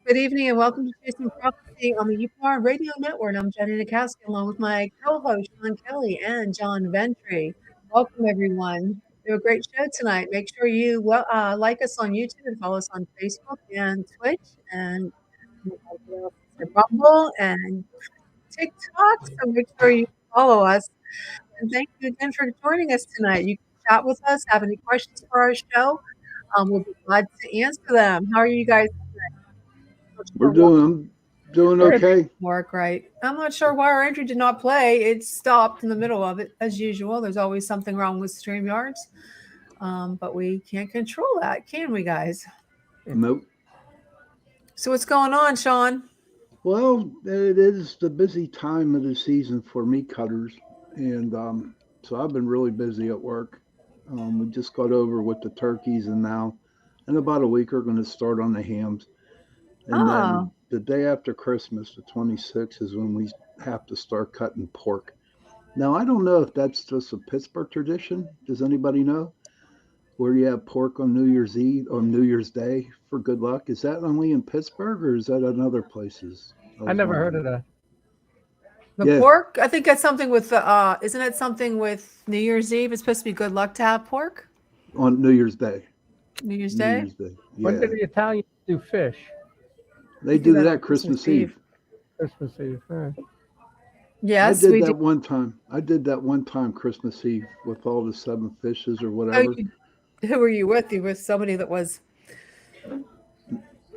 Good evening and welcome to Chasing Prophecy on the UPR Radio Network. I'm Jenny Nikowski along with my co-host Sean Kelly and John Ventry. Welcome everyone. We have a great show tonight. Make sure you like us on YouTube and follow us on Facebook and Twitch and Rumble and TikTok. So make sure you follow us. And thank you again for joining us tonight. You can chat with us, have any questions for our show. We'll be glad to answer them. How are you guys? Not We're sure doing Or it okay. didn't work right. I'm not sure why our entry did not play. It stopped in the middle of it, as usual. There's always something wrong with StreamYards, but we can't control that, can we, guys? Nope. So what's going on, Sean? Well, it is the busy time of the season for meat cutters, and so I've been really busy at work. We just got over with the turkeys, and now in about a week we're going to start on the hams, and Oh, then the day after Christmas, the 26th, is when we have to start cutting pork. Now I don't know if that's just a Pittsburgh tradition. Does anybody know? Where you have pork on New Year's Eve or New Year's Day for good luck. Is that only in Pittsburgh or is that in other places? I I was never heard wondering. of that. the Yeah, pork? I think that's something with the, isn't it something with New Year's Eve? It's supposed to be good luck to have pork? on New Year's Day. New Year's New Day? Year's Day. When Yeah. did the Italians do fish? They We do do that on that Christmas Christmas Eve. Eve. Christmas Eve. I Yes, did we do. that one time. I did that one time Christmas Eve with all the seven fishes or Oh, whatever. who were you with? You were with somebody that was,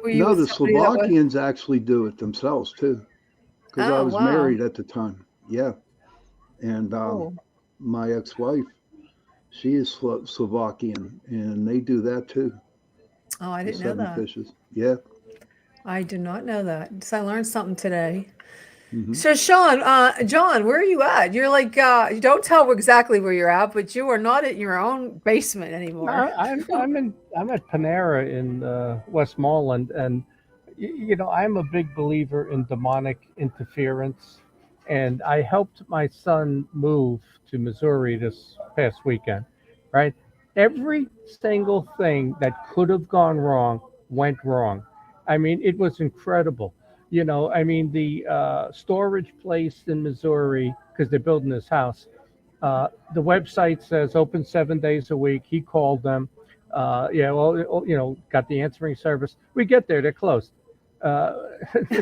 were you No, with the somebody that was, Slovakians actually do it themselves too, because I oh, was wow. married at the time. Yeah, and Cool. my ex-wife, she is Slovakian, and they do that too. Oh, I The didn't know seven that. fishes. Yeah. I did not know that. So I learned something today. Hmm. So Sean, John, where are you at? You're like, you don't tell exactly where you're at, but you are not at your own basement No, anymore. I'm at Panera in Westmoreland, and I'm a big believer in demonic interference, and I helped my son move to Missouri this past weekend. Right, every single thing that could have gone wrong went wrong. I mean, it was incredible. The storage place in Missouri, because they're building this house, the website says open 7 days a week. He called them. Yeah, well, got the answering service. We get there, they're closed. Uh,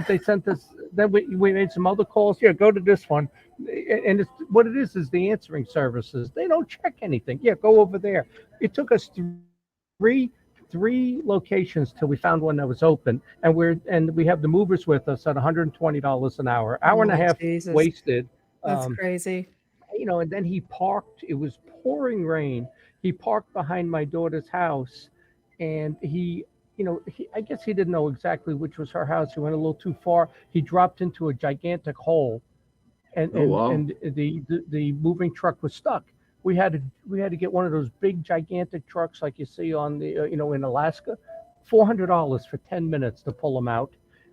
they sent us. Then we made some other calls. Yeah, go to this one, and it's what it is the answering services. They don't check anything. Yeah, go over there. It took us three locations till we found one that was open, and we have the movers with us at $120 an hour and a Oh, half Jesus. wasted. That's Um, crazy. and then he parked. It was pouring rain. He parked behind my daughter's house, and I guess he didn't know exactly which was her house. He went a little too far. He dropped into a gigantic hole, and Oh and wow. and the moving truck was stuck. We had to get one of those big gigantic trucks like you see on the in Alaska. $400 for 10 minutes to pull them out.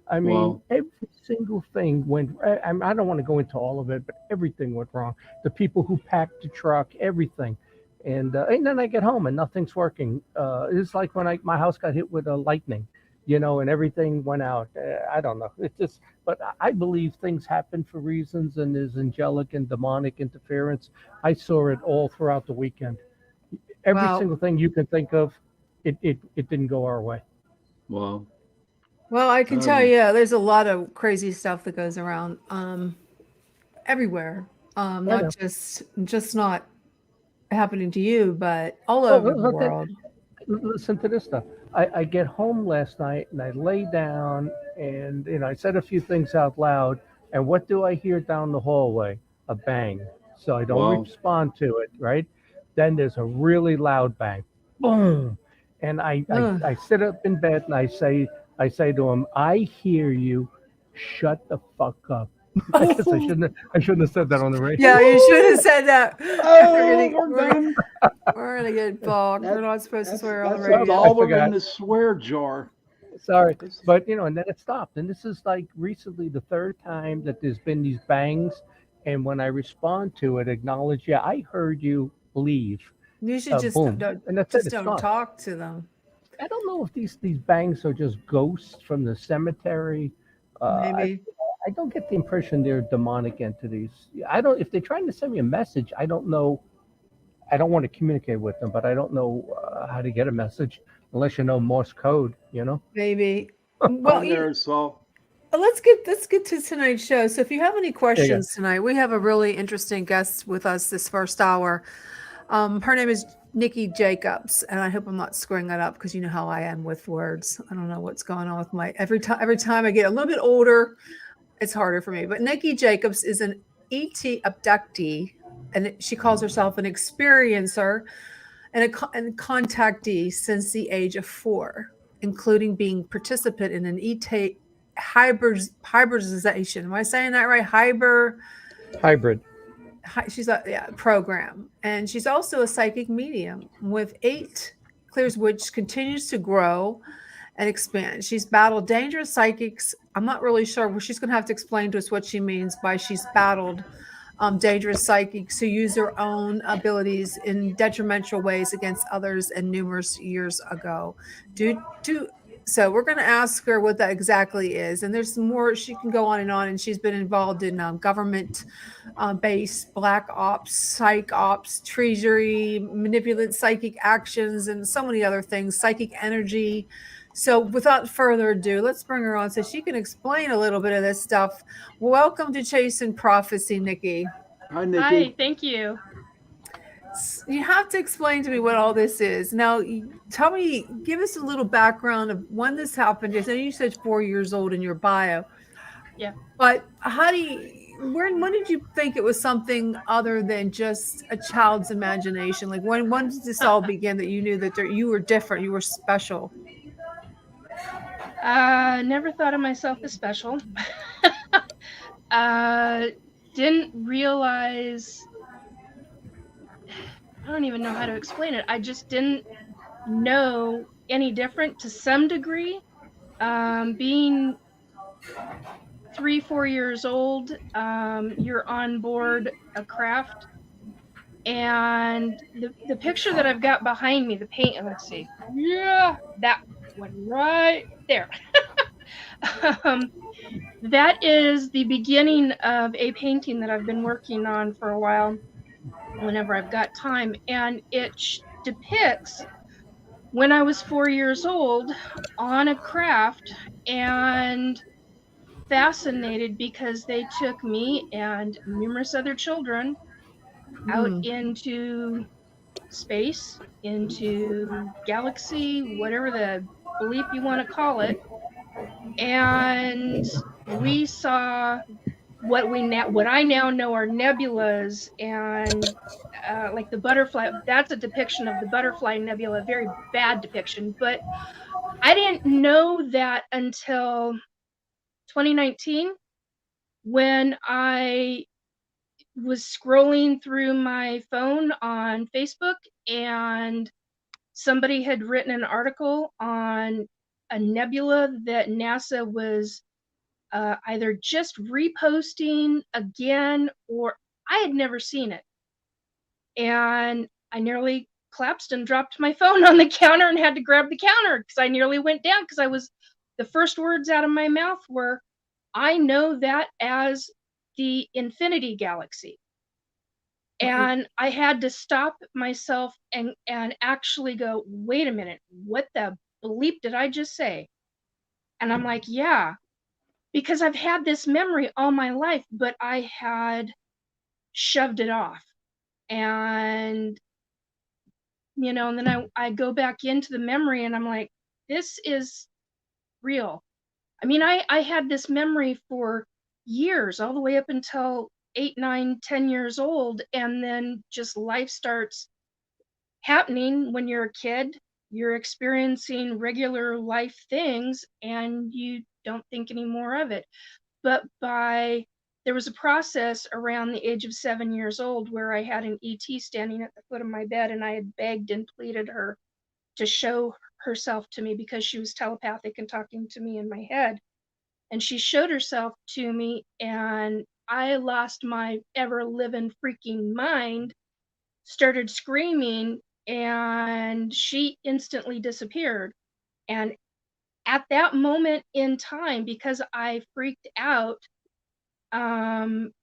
I mean, Wow. every single thing went. I don't want to go into all of it, but everything went wrong. The people who packed the truck, everything, and then I get home and nothing's working. It's like when my house got hit with a lightning, and everything went out. I don't know. It's just, but I believe things happen for reasons, and there's angelic and demonic interference. I saw it all throughout the weekend. Every Well, single thing you can think of, it didn't go our way. Wow. well, I can tell Um, you, there's a lot of crazy stuff that goes around, everywhere. I Not know. just not happening to you, but all Well, over the world. listen to this stuff. I get home last night and I lay down and I said a few things out loud. And what do I hear down the hallway? A bang. So I don't wow. respond to it, right? Then there's a really loud bang. Boom. And Ugh. I sit up in bed and I say to him, I hear you. Shut the fuck up. I guess I shouldn't have said that on the radio. Yeah, you should have Woo! said that. Oh, we're We're done. we're gonna get bogged. We're That not supposed to that's swear on the that's a Well, radio. I dollar in forgot. the swear jar. Sorry, This but and then it stopped. And this is like recently the third time that there's been these bangs. And when I respond to it, acknowledge, yeah, I heard you leave. You should Boom, don't and that's it. just It's don't gone. talk to them. I don't know if these bangs are just ghosts from the cemetery. Maybe. I don't get the impression they're demonic entities. I don't. If they're trying to send me a message, I don't know. I don't want to communicate with them, but I don't know how to get a message unless you know Morse code. You know. Maybe. Well, I'm there, Saul. let's get to tonight's show. So if you have any Yeah, yeah. questions tonight, we have a really interesting guest with us this first hour. Her name is Nikki Jacobs, and I hope I'm not screwing that up because you know how I am with words. I don't know what's going on with my every time I get a little bit older, it's harder for me. But Nikki Jacobs is an ET abductee, and she calls herself an experiencer and contactee since the age of 4, including being participant in an ET hybridization. Am I saying that right? Hybrid. She's a program, and she's also a psychic medium with 8 clears, which continues to grow and expand. She's battled dangerous psychics. I'm not really sure. She's going to have to explain to us what she means by she's battled dangerous psychics who use their own abilities in detrimental ways against others and numerous years ago. So we're going to ask her what that exactly is. And there's more, she can go on. And she's been involved in government based black ops, psych ops, treasury, manipulative psychic actions, and so many other things, psychic energy. So without further ado, let's bring her on so she can explain a little bit of this stuff. Welcome to Chasing Prophecy, Nikki. Hi, Nikki. Hi, thank you. You have to explain to me what all this is. Now, tell me, give us a little background of when this happened. I know you said 4 years old in your bio. Yeah. But when did you think it was something other than just a child's imagination? Like when did this all begin that you knew that you were different, you were special? Never thought of myself as special. Didn't realize, I don't even know how to explain it. I just didn't know any different to some degree. Being 3-4 years old, you're on board a craft, and the picture that I've got behind me, the paint, let's see, yeah, that one right there. That is the beginning of a painting that I've been working on for a while whenever I've got time, and it depicts when I was 4 years old on a craft, and fascinated because they took me and numerous other children out into space, into galaxy, whatever the bleep you want to call it, and we saw what I now know are nebulas, and like the butterfly. That's a depiction of the butterfly nebula, very bad depiction, but I didn't know that until 2019 when I was scrolling through my phone on Facebook, and somebody had written an article on a nebula that NASA was either just reposting again, or I had never seen it. And I nearly collapsed and dropped my phone on the counter and had to grab the counter because I nearly went down, because the first words out of my mouth were, I know that as the infinity galaxy. And I had to stop myself and actually go, wait a minute, what the bleep did I just say? And I'm like, yeah, because I've had this memory all my life, but I had shoved it off. And, and then I go back into the memory and I'm like, this is real. I mean, I had this memory for years, all the way up until 8, 9, 10 years old. And then just life starts happening when you're a kid. You're experiencing regular life things and you don't think any more of it. But there was a process around the age of 7 years old where I had an ET standing at the foot of my bed, and I had begged and pleaded her to show herself to me because she was telepathic and talking to me in my head. And she showed herself to me, and I lost my ever living freaking mind, started screaming, and she instantly disappeared. And at that moment in time, because I freaked out, and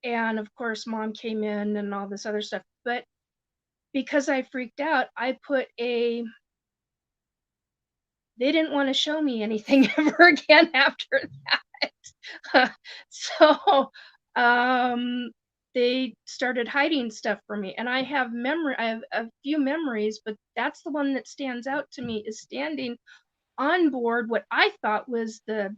of course Mom came in and all this other stuff, but because I freaked out, I put they didn't want to show me anything ever again after that. So they started hiding stuff from me, and I have a few memories, but that's the one that stands out to me, is standing on board what I thought was the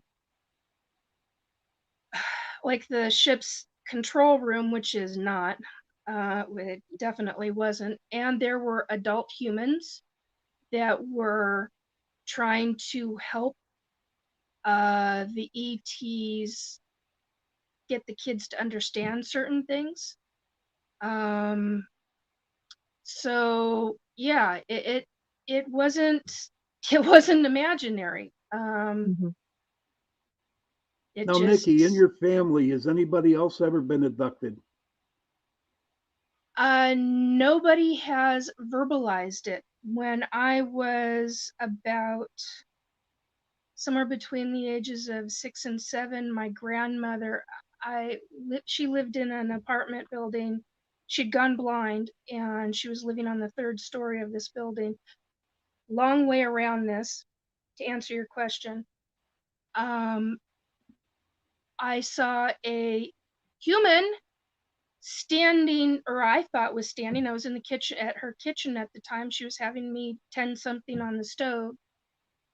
ship's control room, which is not. It definitely wasn't. And there were adult humans that were trying to help the ETs get the kids to understand certain things. So yeah, it wasn't imaginary. Mhm. It Now, just Nikki, in your family, has anybody else ever been abducted? nobody has verbalized it. When I was about somewhere between the ages of 6 and 7, my grandmother, she lived in an apartment building. She'd gone blind, and she was living on the 3rd story of this building. Long way around this to answer your question. I saw a human standing, or I thought was standing. I was in the kitchen, at her kitchen at the time. She was having me tend something on the stove.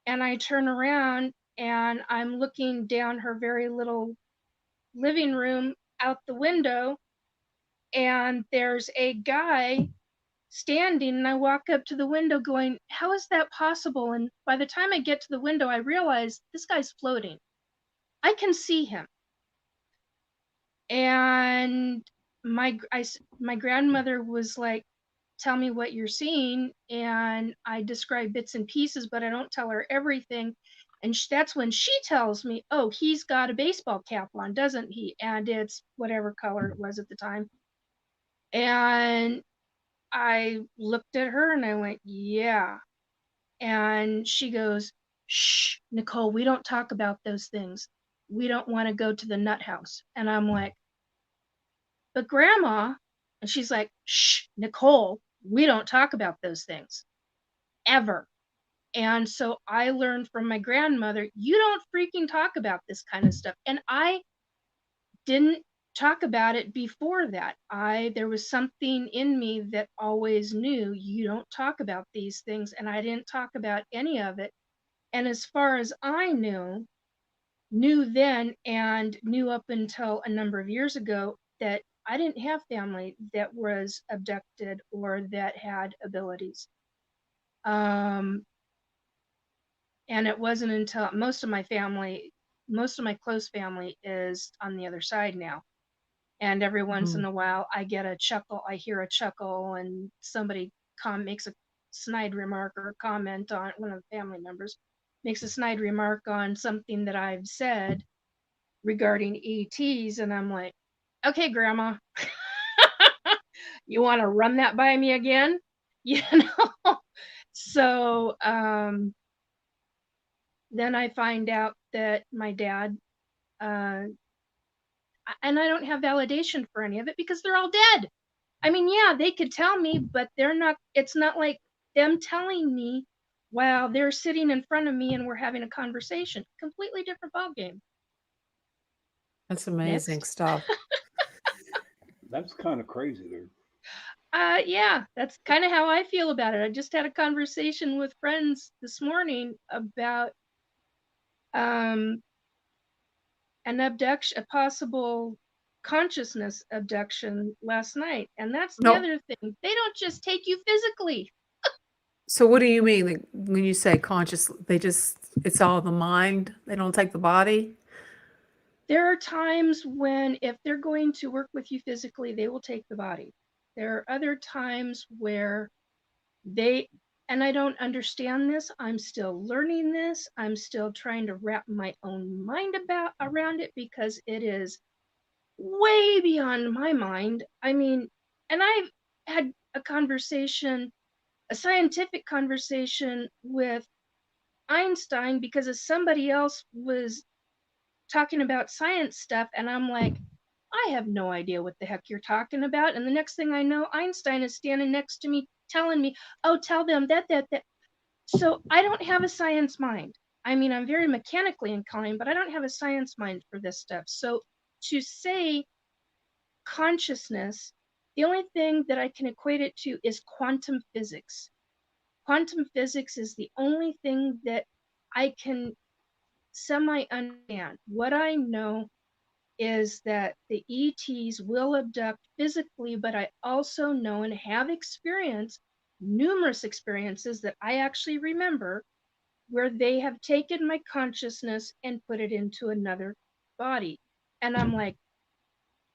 And I turn around and I'm looking down her very little living room out the window, and there's a guy standing, and I walk up to the window going, how is that possible? And by the time I get to the window, I realize this guy's floating. I can see him. And my grandmother was like, tell me what you're seeing. And I describe bits and pieces, but I don't tell her everything. And that's when she tells me, oh, he's got a baseball cap on, doesn't he? And it's whatever color it was at the time. And I looked at her and I went, yeah. And she goes, shh, Nicole, we don't talk about those things. We don't want to go to the nut house. And I'm like, but Grandma, and she's like, shh, Nicole, we don't talk about those things ever. And so I learned from my grandmother, you don't freaking talk about this kind of stuff. And I didn't talk about it before that. There was something in me that always knew you don't talk about these things, and I didn't talk about any of it. And as far as I knew then and knew up until a number of years ago, that I didn't have family that was abducted or that had abilities. And it wasn't until most of my close family is on the other side now. And every once in a while I hear a chuckle, and somebody makes a snide remark or comment on, one of the family members makes a snide remark on something that I've said regarding ETs, and I'm like, okay, Grandma, you want to run that by me again? So then I find out that my dad, and I don't have validation for any of it because they're all dead. I mean, yeah, they could tell me, but it's not like them telling me while they're sitting in front of me and we're having a conversation. Completely different ballgame. That's amazing Next. stuff. That's kind of crazy there. Yeah, that's kind of how I feel about it. I just had a conversation with friends this morning about an abduction, a possible consciousness abduction last night. And that's the other thing. They don't just take you physically. So what do you mean, like, when you say conscious? It's all the mind. They don't take the body. There are times when, if they're going to work with you physically, they will take the body. There are other times where and I don't understand this. I'm still learning this. I'm still trying to wrap my own mind around it, because it is way beyond my mind. I mean, and I've had a conversation a scientific conversation with Einstein because somebody else was talking about science stuff, and I'm like, I have no idea what the heck you're talking about. And the next thing I know, Einstein is standing next to me telling me, oh, tell them that. So I don't have a science mind. I mean, I'm very mechanically inclined, but I don't have a science mind for this stuff. So to say consciousness, the only thing that I can equate it to is quantum physics. Quantum physics is the only thing that I can semi understand. What I know is that the ETs will abduct physically, but I also know and have experienced numerous experiences that I actually remember where they have taken my consciousness and put it into another body. And I'm like,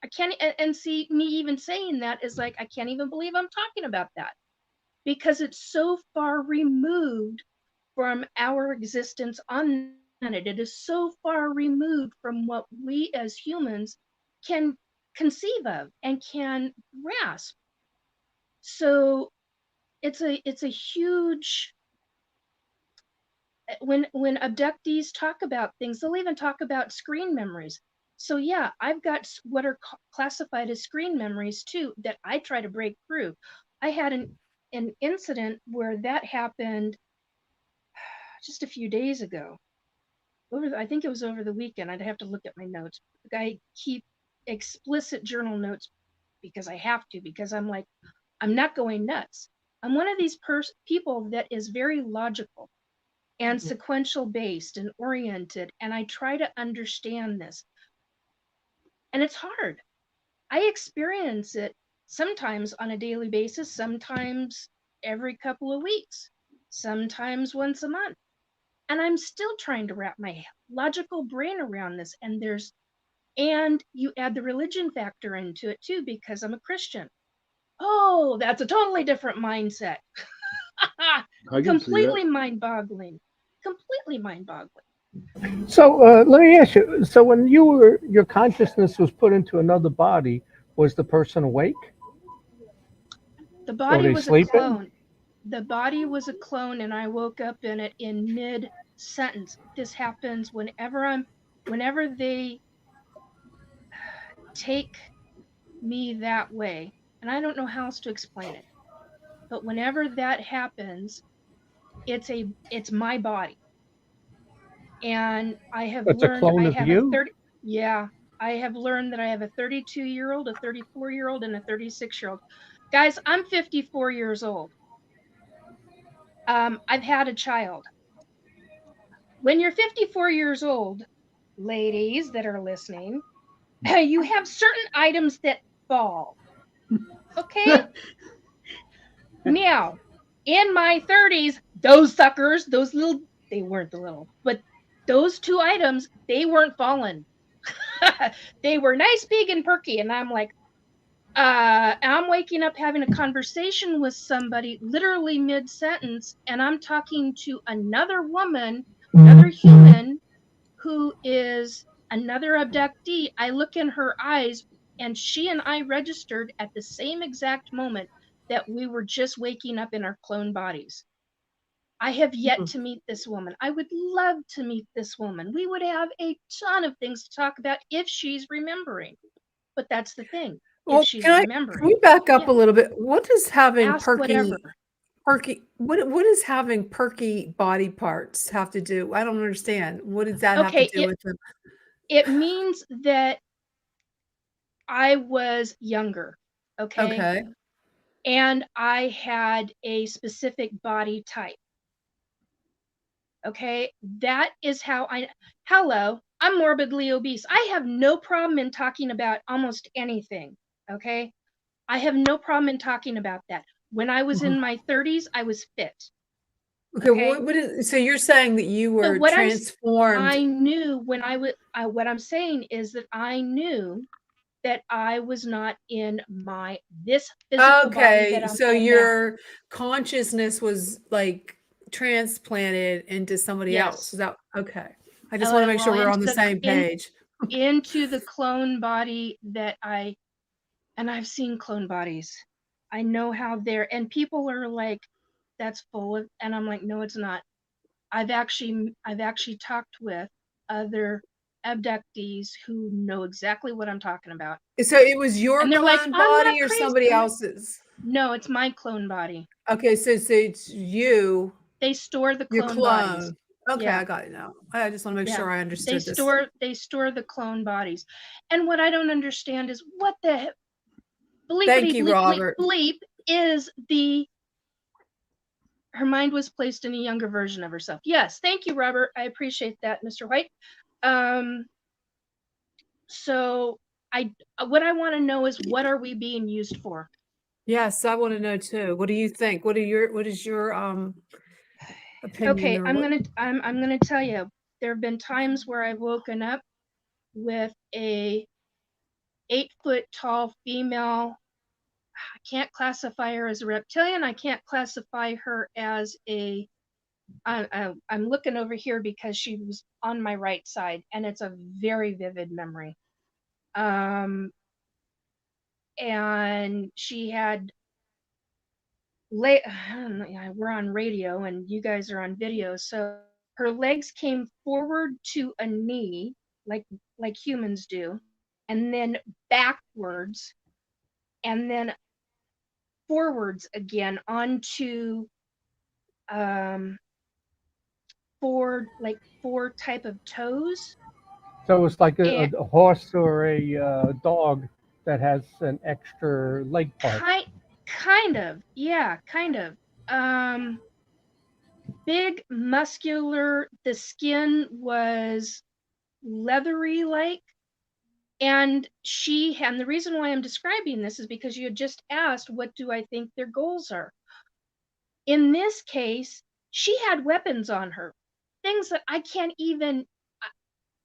I can't, and see, me even saying that is like, I can't even believe I'm talking about that because it's so far removed from our existence on the planet. It is so far removed from what we as humans can conceive of and can grasp. So it's a huge, when abductees talk about things, they'll even talk about screen memories. So yeah, I've got what are classified as screen memories too that I try to break through. I had an incident where that happened just a few days ago. I think it was over the weekend. I'd have to look at my notes. I keep explicit journal notes because I have to, because I'm like, I'm not going nuts. I'm one of these people that is very logical and sequential based and oriented, and I try to understand this. And it's hard. I experience it sometimes on a daily basis, sometimes every couple of weeks, sometimes once a month. And I'm still trying to wrap my logical brain around this. And you add the religion factor into it too, because I'm a Christian. Oh, that's a totally different mindset. I can see that. Completely mind-boggling. Completely mind-boggling. So let me ask you. So when your consciousness was put into another body, was the person awake? The Or body they was a sleeping? clone. The body was a clone, and I woke up in it in mid-sentence. This happens whenever they take me that way, and I don't know how else to explain it. But whenever that happens, it's my body. And I have It's a learned clone I of have a you. 30 yeah, I have learned that I have a 32-year-old, a 34-year-old, and a 36-year-old. Guys, I'm 54 years old. I've had a child. When you're 54 years old, ladies that are listening, you have certain items that fall. Okay? Now, in my 30s, those suckers, they weren't the little, but those two items, they weren't falling. They were nice, big, and perky. And I'm like, I'm waking up having a conversation with somebody literally mid-sentence, and I'm talking to another woman, another human who is another abductee. I look in her eyes, and she and I registered at the same exact moment that we were just waking up in our clone bodies. I have yet to meet this woman. I would love to meet this woman. We would have a ton of things to talk about if she's remembering. But that's the thing. If Well, she's can remembering. we back up Yeah. a little bit? What is having Ask whatever. what is having perky body parts have to do? I don't understand. What does that have to Okay, do with them? it means that I was younger. Okay. Okay. And I had a specific body type. Okay. That is how hello, I'm morbidly obese. I have no problem in talking about almost anything. Okay. I have no problem in talking about that. When I was in my 30s, I was fit. Okay. Okay. So you're saying that you So were what transformed? I knew when what I'm saying is that I knew that I was not in this physical body that Okay. I'm So in now. your consciousness was like transplanted into somebody else. Yes. Is that okay? I just want to make sure we're on the same page. Into the clone body and I've seen clone bodies. I know how and people are like, that's full of, and I'm like, no, it's not. I've actually talked with other abductees who know exactly what I'm talking about. So it was your And they're like, clone I'm not body or crazy. somebody else's? No, it's my clone body. Okay, so it's you. They store the Your clone bodies. Okay, Yeah. I got it now. I just want to make Yeah. sure I understood They this. store the clone bodies. And what I don't understand is what the Thank you, Robert. bleep is her mind was placed in a younger version of herself. Yes, thank you, Robert. I appreciate that, Mr. White. So what I want to know is, what are we being used for? Yes, I want to know too. What do you think? What is your opinion? Okay, I'm gonna tell you. There have been times where I've woken up with a 8-foot tall female. I can't classify her as a reptilian. I can't classify her as a. I'm looking over here because she was on my right side, and it's a very vivid memory. And she had I don't know, we're on radio and you guys are on video, so her legs came forward to a knee, like humans do, and then backwards, and then forwards again onto four type of toes. So it's like a horse or a dog that has an extra leg part. Kind of, yeah, kind of. Big, muscular. The skin was leathery like. And the reason why I'm describing this is because you had just asked, what do I think their goals are? In this case, she had weapons on her, things that I can't even,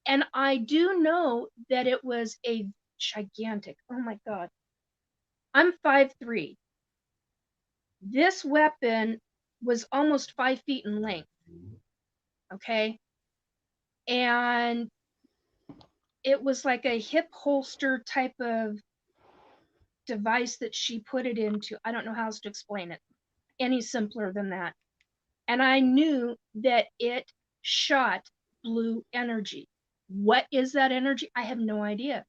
and I do know that it was a gigantic, oh my God. I'm 5'3". This weapon was almost 5 feet in length. Okay. And it was like a hip holster type of device that she put it into. I don't know how else to explain it any simpler than that. And I knew that it shot blue energy. What is that energy? I have no idea.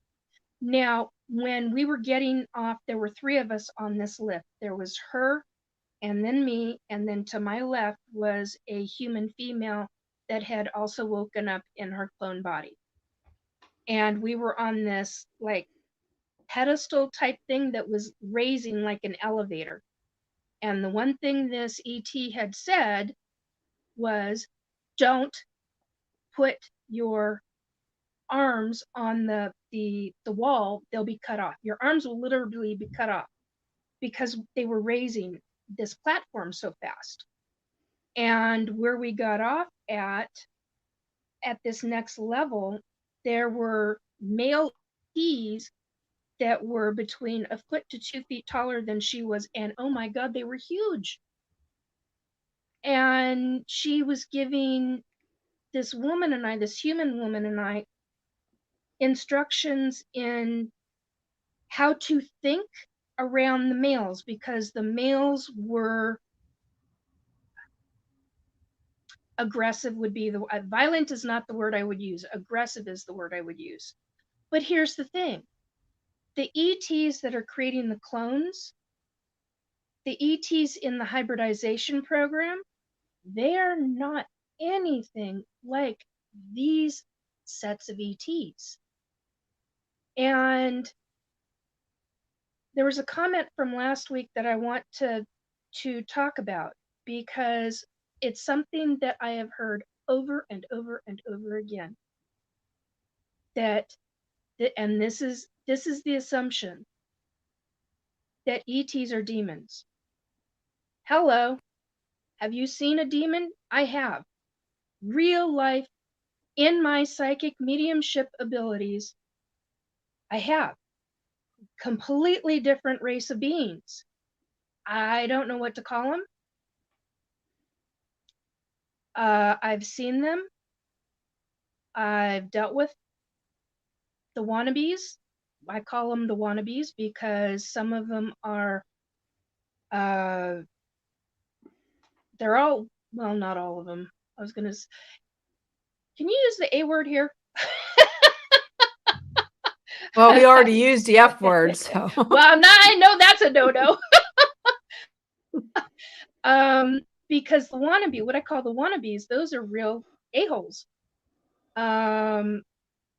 Now, when we were getting off, there were 3 of us on this lift. There was her, and then me, and then to my left was a human female that had also woken up in her clone body. And we were on this like pedestal type thing that was raising like an elevator. And the one thing this ET had said was, don't put your arms on the wall, they'll be cut off. Your arms will literally be cut off, because they were raising this platform so fast. And where we got off at this next level, there were male ETs that were between a foot to 2 feet taller than she was, and oh my God, they were huge. And she was giving this human woman and I, instructions in how to think around the males, because the males were aggressive, would be the violent is not the word I would use. Aggressive is the word I would use. But here's the thing. The ETs that are creating the clones, the ETs in the hybridization program, they are not anything like these sets of ETs. And there was a comment from last week that I want to talk about, because it's something that I have heard over and over and over again. And this is the assumption that ETs are demons. Hello, have you seen a demon? I have. Real life, in my psychic mediumship abilities, I have. Completely different race of beings. I don't know what to call them. I've seen them. I've dealt with the wannabes. I call them the wannabes because some of them are They're all, well, not all of them. I was going to, can you use the A word here? Well, we already used the F word, so. Well, I know that's a no-no. Because the wannabe, what I call the wannabes, those are real a-holes.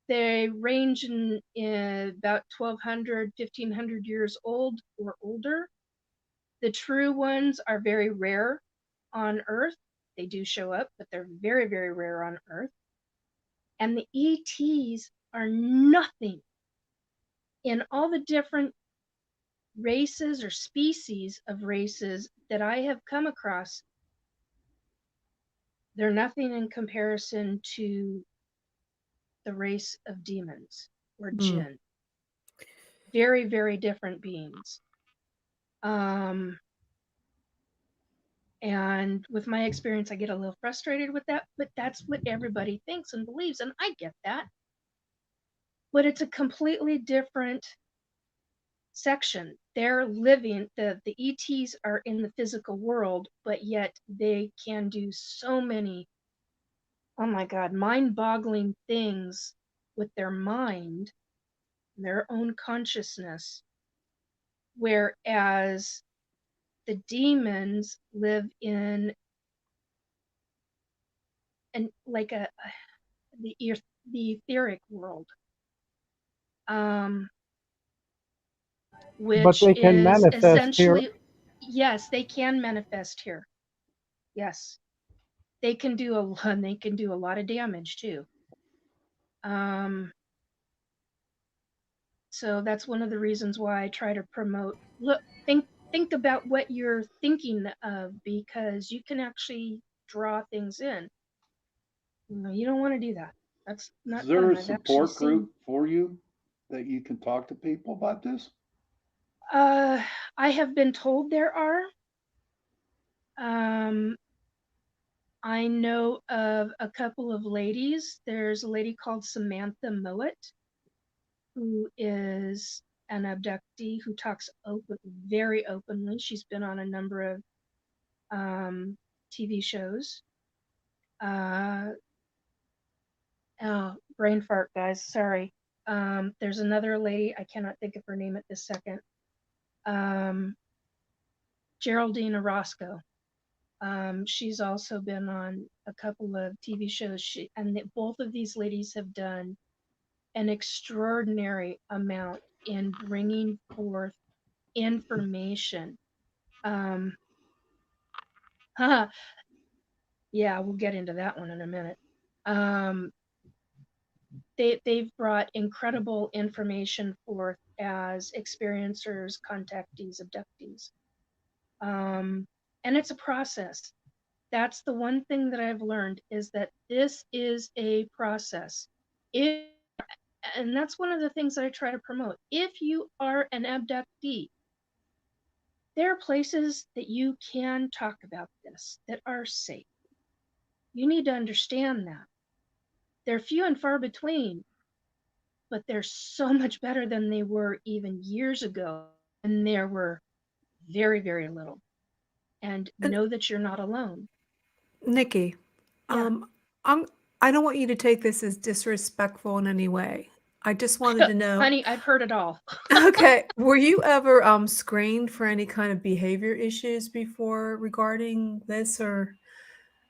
They range in about 1,200, 1,500 years old or older. The true ones are very rare on Earth. They do show up, but they're very, very rare on Earth. And the ETs are nothing in all the different races or species of races that I have come across. They're nothing in comparison to the race of demons or jinn. Very, very different beings. And with my experience, I get a little frustrated with that, but that's what everybody thinks and believes, and I get that. But it's a completely different section. They're living, the ETs are in the physical world, but yet they can do so many, oh my God, mind-boggling things with their mind, their own consciousness, whereas the demons live in like the etheric world, which But they can is manifest essentially here. yes, they can manifest here. Yes, they can do a lot of damage too. So that's one of the reasons why I try to promote. Look, think about what you're thinking of, because you can actually draw things in. You don't want to do that. That's not Is there fun. a I've actually support seen. group for you that you can talk to people about this? I have been told there are. I know of a couple of ladies. There's a lady called Samantha Mowat, who is an abductee who talks very openly. She's been on a number of TV shows. Oh, brain fart, guys. Sorry. There's another lady. I cannot think of her name at this second. Geraldine Orozco. She's also been on a couple of TV shows. Both of these ladies have done an extraordinary amount in bringing forth information. Yeah, we'll get into that one in a minute. They've brought incredible information forth as experiencers, contactees, abductees. And it's a process. That's the one thing that I've learned, is that this is a process. And that's one of the things that I try to promote. If you are an abductee, there are places that you can talk about this that are safe. You need to understand that. They're few and far between, but they're so much better than they were even years ago. And there were very, very little. And know that you're not alone. Nikki, Yeah. I don't want you to take this as disrespectful in any way. I just wanted to know. Honey, I've heard it all. Okay. Were you ever screened for any kind of behavior issues before regarding this, or?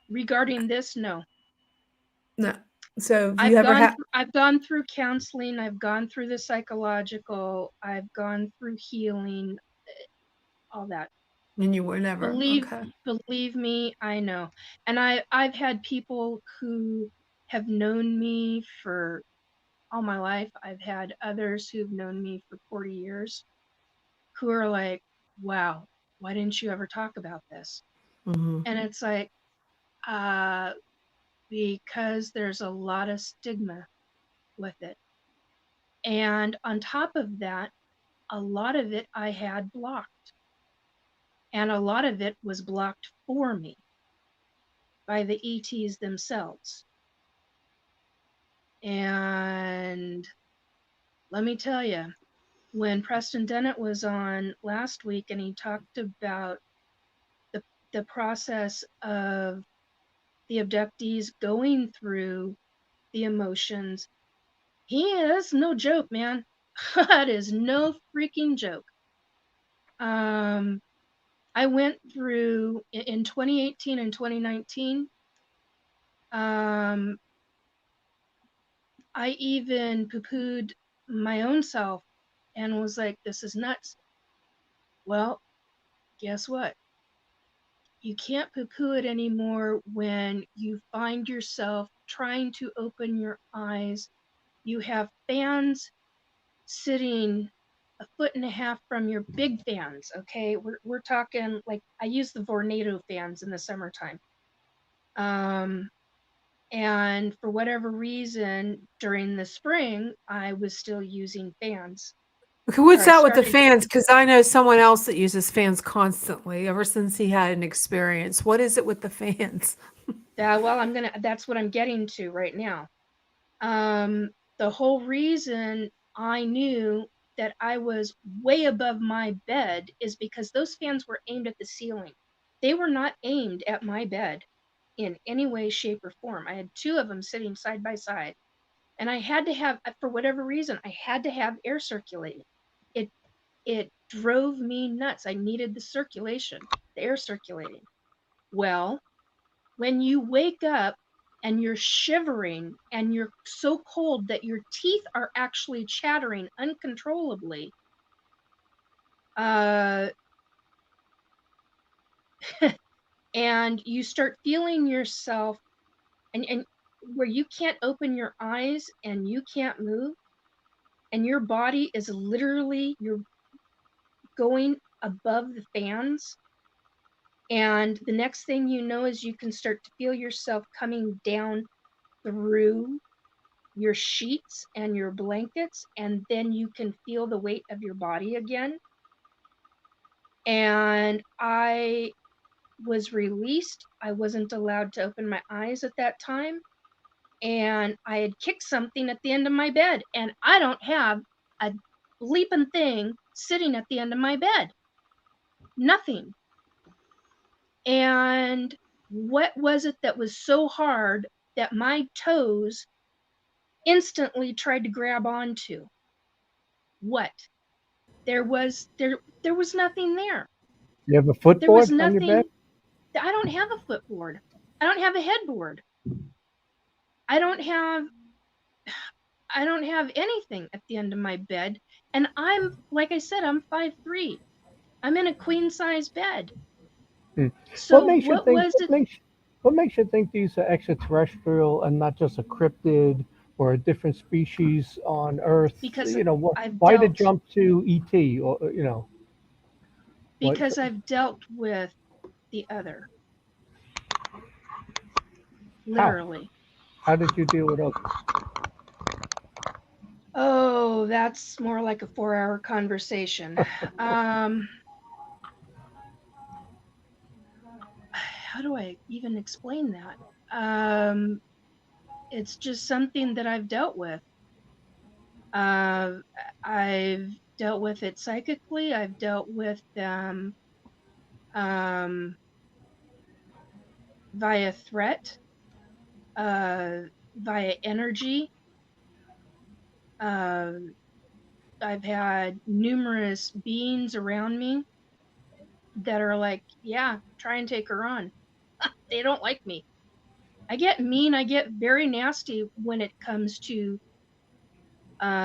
Regarding this, no. No. So have you ever had? I've gone through counseling. I've gone through the psychological. I've gone through healing. All that. And you were never. Believe me, I know. And I've had people who have known me for all my life. I've had others who've known me for 40 years who are like, wow, why didn't you ever talk about this? Mm-hmm. And it's like, because there's a lot of stigma with it. And on top of that, a lot of it I had blocked. And a lot of it was blocked for me by the ETs themselves. And let me tell you, when Preston Dennett was on last week and he talked about the process of the abductees going through the emotions, that's no joke, man. That is no freaking joke. I went through in 2018 and 2019. I even poo-pooed my own self and was like, this is nuts. Well, guess what? You can't poo-poo it anymore when you find yourself trying to open your eyes. You have fans sitting a foot and a half from your big fans, okay? We're talking, like, I use the Vornado fans in the summertime. And for whatever reason, during the spring, I was still using fans. Okay, what's Or I that with the started. fans? Because I know someone else that uses fans constantly ever since he had an experience. What is it with the fans? Well, that's what I'm getting to right now. The whole reason I knew that I was way above my bed is because those fans were aimed at the ceiling. They were not aimed at my bed in any way, shape, or form. I had two of them sitting side by side. And I had to have, for whatever reason, I had to have air circulating. It drove me nuts. I needed the circulation, the air circulating. Well, when you wake up and you're shivering and you're so cold that your teeth are actually chattering uncontrollably, and you start feeling yourself and where you can't open your eyes and you can't move, and your body is literally, you're going above the fans, and the next thing you know is you can start to feel yourself coming down through your sheets and your blankets, and then you can feel the weight of your body again. And I was released. I wasn't allowed to open my eyes at that time, and I had kicked something at the end of my bed, and I don't have a bleeping thing sitting at the end of my bed. Nothing. And what was it that was so hard that my toes instantly tried to grab onto? What? There was nothing there. You have a There was footboard on your bed? nothing. I don't have a footboard. I don't have a headboard. I don't have anything at the end of my bed. And I'm, like I said, I'm 5'3". I'm in a queen size bed. Hmm. What So makes you what think? was it? What makes you think these are extraterrestrial and not just a cryptid or a different species on Earth? Because I've Why the dealt jump to ET? Or what? because I've dealt with the other, How? literally. How did you deal with others? Oh, that's more like a 4-hour conversation. How do I even explain that? It's just something that I've dealt with. I've dealt with it psychically. I've dealt with them via threat, via energy. Uh, I've had numerous beings around me that are like, yeah, try and take her on. They don't like me. I get mean. I get very nasty when it comes to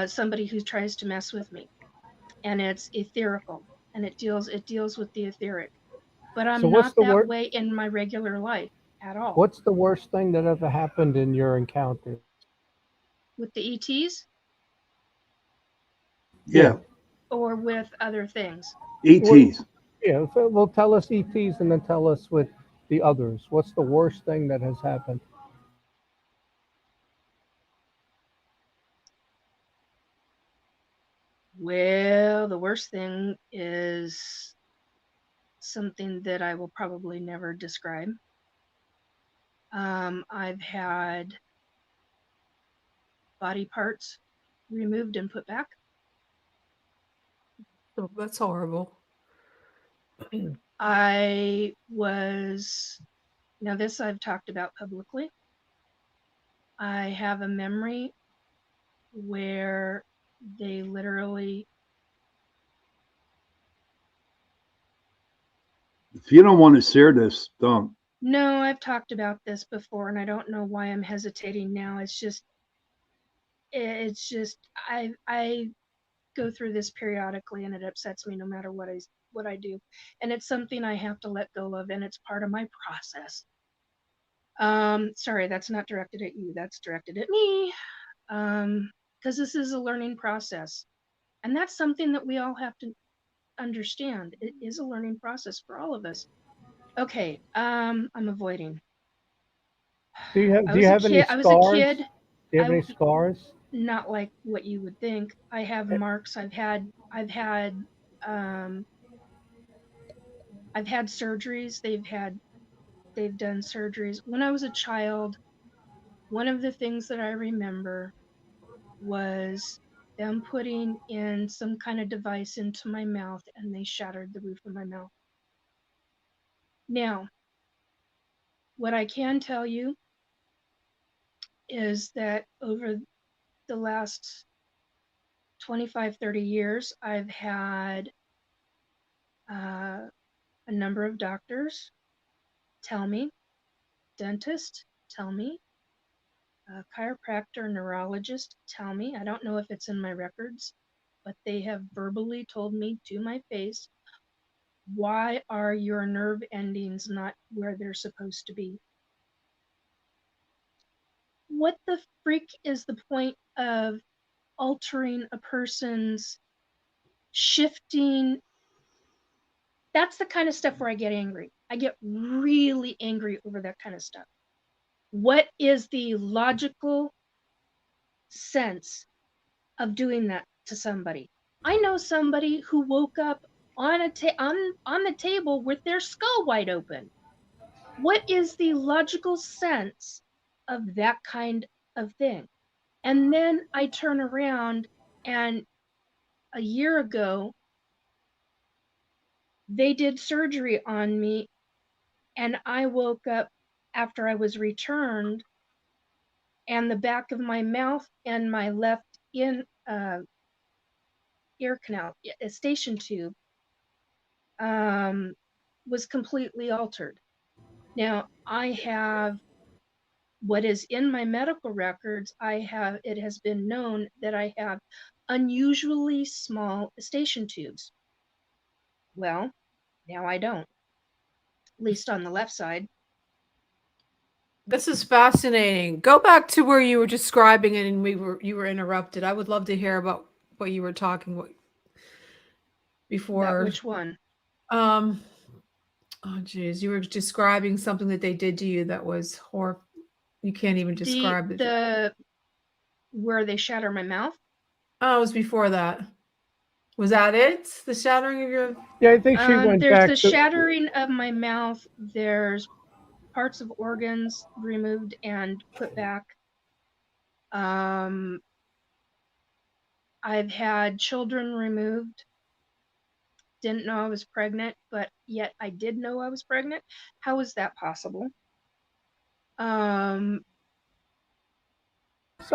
somebody who tries to mess with me, and it's etherical, and it deals with the etheric. But So I'm not that way in my regular life at all. what's the worst thing that ever happened in your encounter? With the ETs Yeah. Yeah, or with other things. Well, ETs. yeah. Well, tell us ETs and then tell us with the others. What's the worst thing that has happened? Well, the worst thing is something that I will probably never describe. I've had body parts removed and put back. Oh, that's horrible. I was, now this I've talked about publicly. I have a memory where they literally, If you don't want to share this, don't. no, I've talked about this before and I don't know why I'm hesitating now. It's just I go through this periodically and it upsets me no matter what I do. And it's something I have to let go of and it's part of my process. Sorry, that's not directed at you. That's directed at me. Because this is a learning process. And that's something that we all have to understand. It is a learning process for all of us. Okay, I'm avoiding. Do you I was a have any kid. I was a scars? kid. Do you have any scars? Not like what you would think. I have marks. I've had surgeries. They've done surgeries. When I was a child, one of the things that I remember was them putting in some kind of device into my mouth and they shattered the roof of my mouth. Now, what I can tell you is that over the last 25, 30 years, I've had a number of doctors tell me, dentist tell me, a chiropractor, neurologist tell me, I don't know if it's in my records, but they have verbally told me to my face, why are your nerve endings not where they're supposed to be? What the freak is the point of altering a person's shifting? That's the kind of stuff where I get angry. I get really angry over that kind of stuff. What is the logical sense of doing that to somebody? I know somebody who woke up on the table with their skull wide open. What is the logical sense of that kind of thing? And then I turn around and a year ago, they did surgery on me and I woke up after I was returned and the back of my mouth and my left ear canal, a station tube, was completely altered. Now I have what is in my medical records. It has been known that I have unusually small station tubes. Well, now I don't, at least on the left side. This is fascinating. Go back to where you were describing it and you were interrupted. I would love to hear about what you were talking before. Which one? Oh geez, you were describing something that they did to you that was horrible. You can't even describe it. Where they shatter my mouth? Oh, it was before that. Was that it? The shattering of your? Yeah, I think she went there's back the to shattering of my mouth. There's parts of organs removed and put back. I've had children removed. Didn't know I was pregnant, but yet I did know I was pregnant. How is that possible? So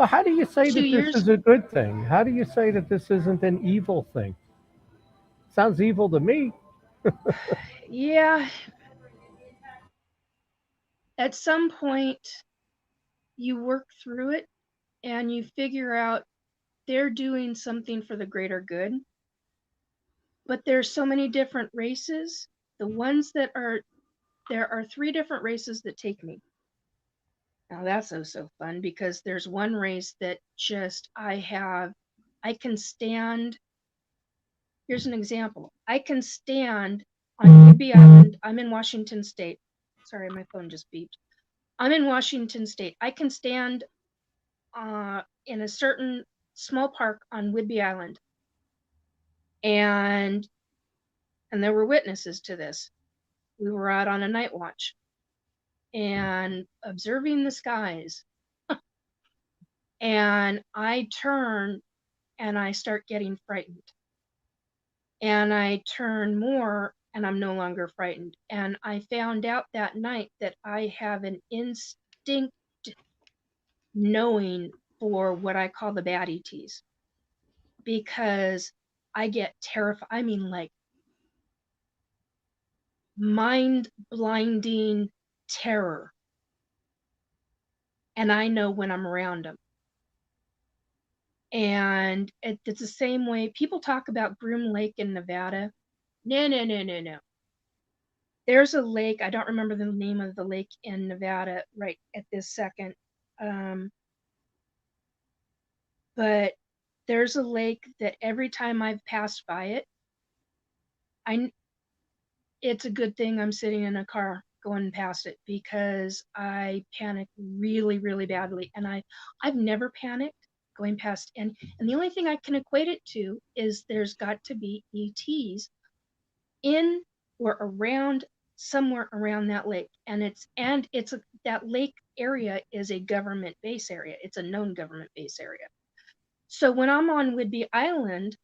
how do you say 2 that this years. is a good thing? How do you say that this isn't an evil thing? Sounds evil to me. Yeah. At some point, you work through it and you figure out they're doing something for the greater good. But there's so many different races. The ones that are, there are 3 different races that take me. Now that's so fun because there's one race that just I can stand. Here's an example. I can stand on Whidbey Island. I'm in Washington State. Sorry, my phone just beeped. I'm in Washington State. I can stand in a certain small park on Whidbey Island. And there were witnesses to this. We were out on a night watch and observing the skies. And I turn and I start getting frightened. And I turn more and I'm no longer frightened. And I found out that night that I have an instinct knowing for what I call the bad ETs, because I get terrified. I mean, like mind blinding terror. And I know when I'm around them. And it's the same way people talk about Groom Lake in Nevada. No, no, no, no, no. There's a lake, I don't remember the name of the lake in Nevada right at this second. But there's a lake that every time I've passed by it, it's a good thing I'm sitting in a car going past it, because I panic really, really badly. And I've never panicked going past, and the only thing I can equate it to is there's got to be ETs in or around, somewhere around that lake. And that lake area is a government base area. It's a known government base area. So when I'm on Whidbey Island,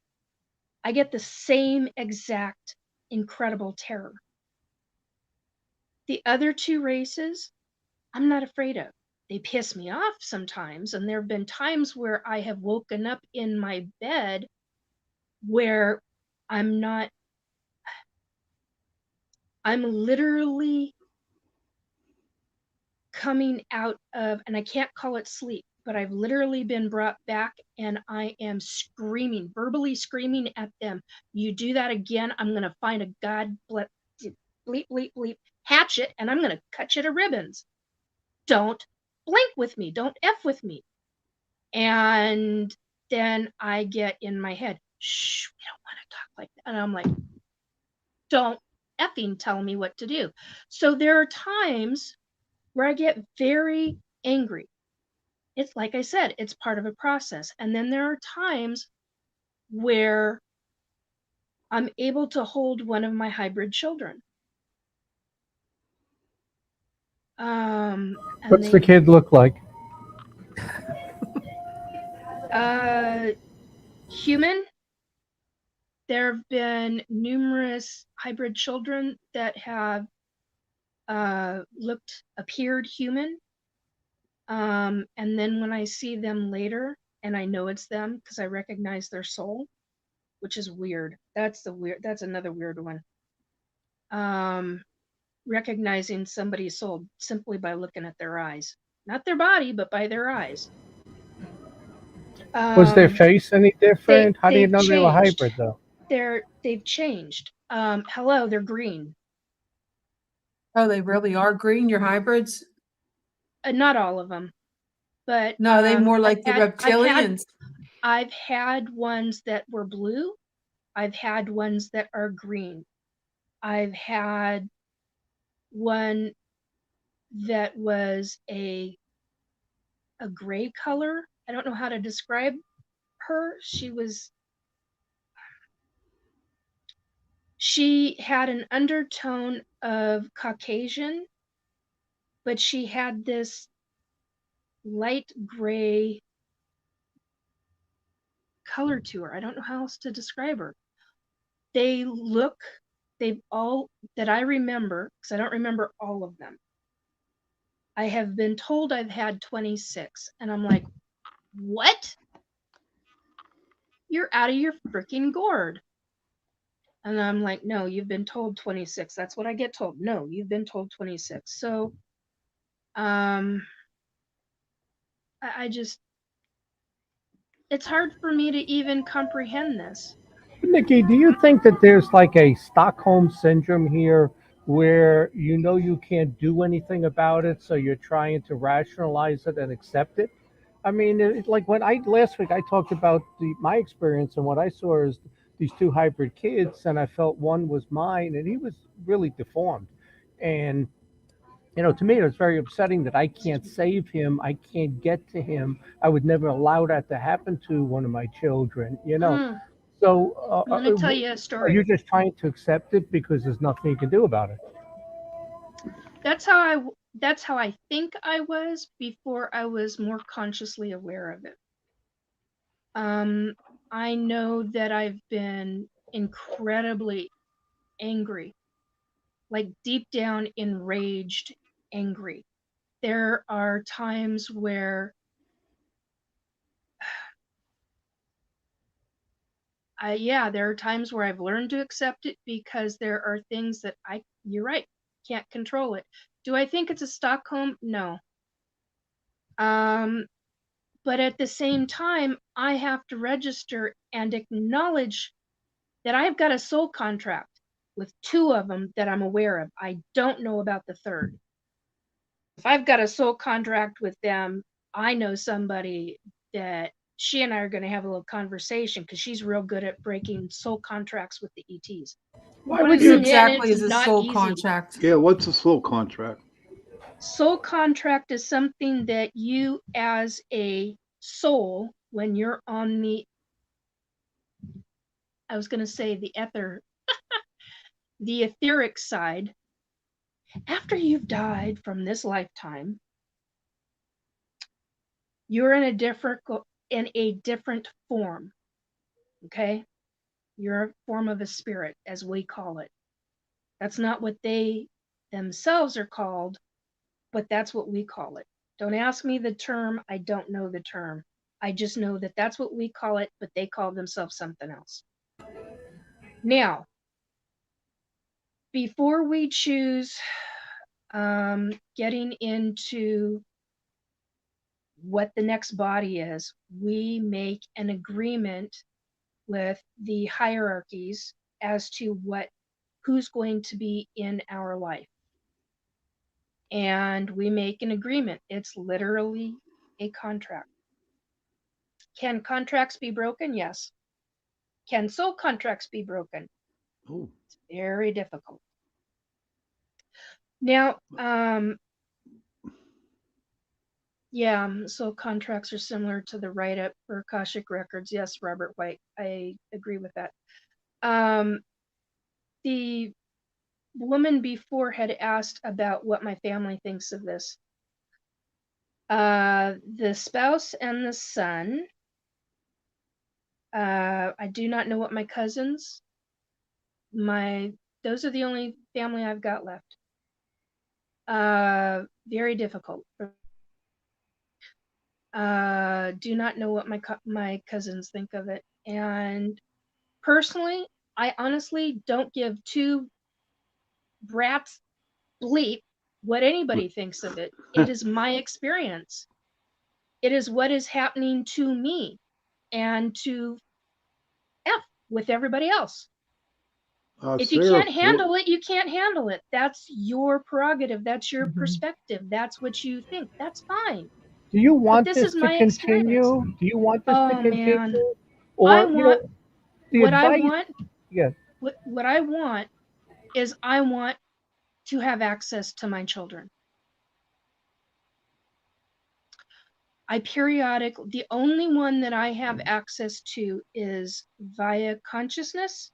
I get the same exact incredible terror. The other two races, I'm not afraid of. They piss me off sometimes, and there have been times where I have woken up in my bed where I'm literally coming out of, and I can't call it sleep, but I've literally been brought back, and I am screaming, verbally screaming at them. You do that again, I'm going to find a bleep, bleep, bleep, hatchet, and I'm going to cut you to ribbons. Don't blink with me. Don't F with me. And then I get in my head, shh, we don't want to talk like that. And I'm like, don't effing tell me what to do. So there are times where I get very angry. It's like I said, it's part of a process. And then there are times where I'm able to hold one of my hybrid children. What's the kid look like? Human. There have been numerous hybrid children that have appeared human. And then when I see them later, and I know it's them because I recognize their soul, which is weird. That's another weird one. Recognizing somebody's soul simply by looking at their eyes. Not their body, but by their eyes. Was their face any different? How do you know they were hybrid, though? They've changed. Hello, they're green. Oh, they really are green, your hybrids? Not all of them, but no, they more like the reptilians. I've had ones that were blue. I've had ones that are green. I've had one that was a gray color. I don't know how to describe her. She had an undertone of Caucasian, but she had this light gray color to her. I don't know how else to describe her. They've all, that I remember, because I don't remember all of them, I have been told I've had 26. And I'm like, what? You're out of your freaking gourd. And I'm like, no, you've been told 26. That's what I get told. No, you've been told 26. So, I just, it's hard for me to even comprehend this. Nikki, do you think that there's like a Stockholm syndrome here where you can't do anything about it, so you're trying to rationalize it and accept it? I mean, like when last week I talked about my experience, and what I saw is these two hybrid kids, and I felt one was mine, and he was really deformed. And to me, it was very upsetting that I can't save him. I can't get to him. I would never allow that to happen to one of my children. So, Let me tell you a story. Are you just trying to accept it because there's nothing you can do about it? That's how I think I was before I was more consciously aware of it. I know that I've been incredibly angry like deep down enraged, angry. There are times where there are times where I've learned to accept it because there are things that you're right, can't control it. Do I think it's a Stockholm? No. But at the same time, I have to register and acknowledge that I've got a soul contract with 2 of them that I'm aware of. I don't know about the 3rd. If I've got a soul contract with them, I know somebody that she and I are going to have a little conversation because she's real good at breaking soul contracts with the ETs. Why What would is you? exactly it's is a not soul easy. contract? Yeah, what's a soul contract? Soul contract is something that you as a soul, when you're on the, I was going to say the the etheric side, after you've died from this lifetime, you're in a different form. Okay? You're a form of a spirit, as we call it. That's not what they themselves are called, but that's what we call it. Don't ask me the term. I don't know the term. I just know that that's what we call it, but they call themselves something else. Now, before we choose getting into what the next body is, we make an agreement with the hierarchies as to who's going to be in our life. And we make an agreement. It's literally a contract. Can contracts be broken? Yes. Can soul contracts be broken? Oh, It's very difficult. Now, soul contracts are similar to the write-up for Akashic Records. Yes, Robert White, I agree with that. The woman before had asked about what my family thinks of this. The spouse and the son. I do not know what my cousins. Those are the only family I've got left. Very difficult. Do not know what my cousins think of it. And personally, I honestly don't give 2 brats bleep what anybody thinks of it. It is my experience. It is what is happening to me and to F with everybody else. If you Sarah can't Ford. handle it, you can't handle it. That's your prerogative. That's your perspective. That's what you think. That's fine. Do you But want this this is to my experience. continue? Do you want this to Oh man, continue? I Or, want the what I advice, want. yeah. What I want is I want to have access to my children. The only one that I have access to is via consciousness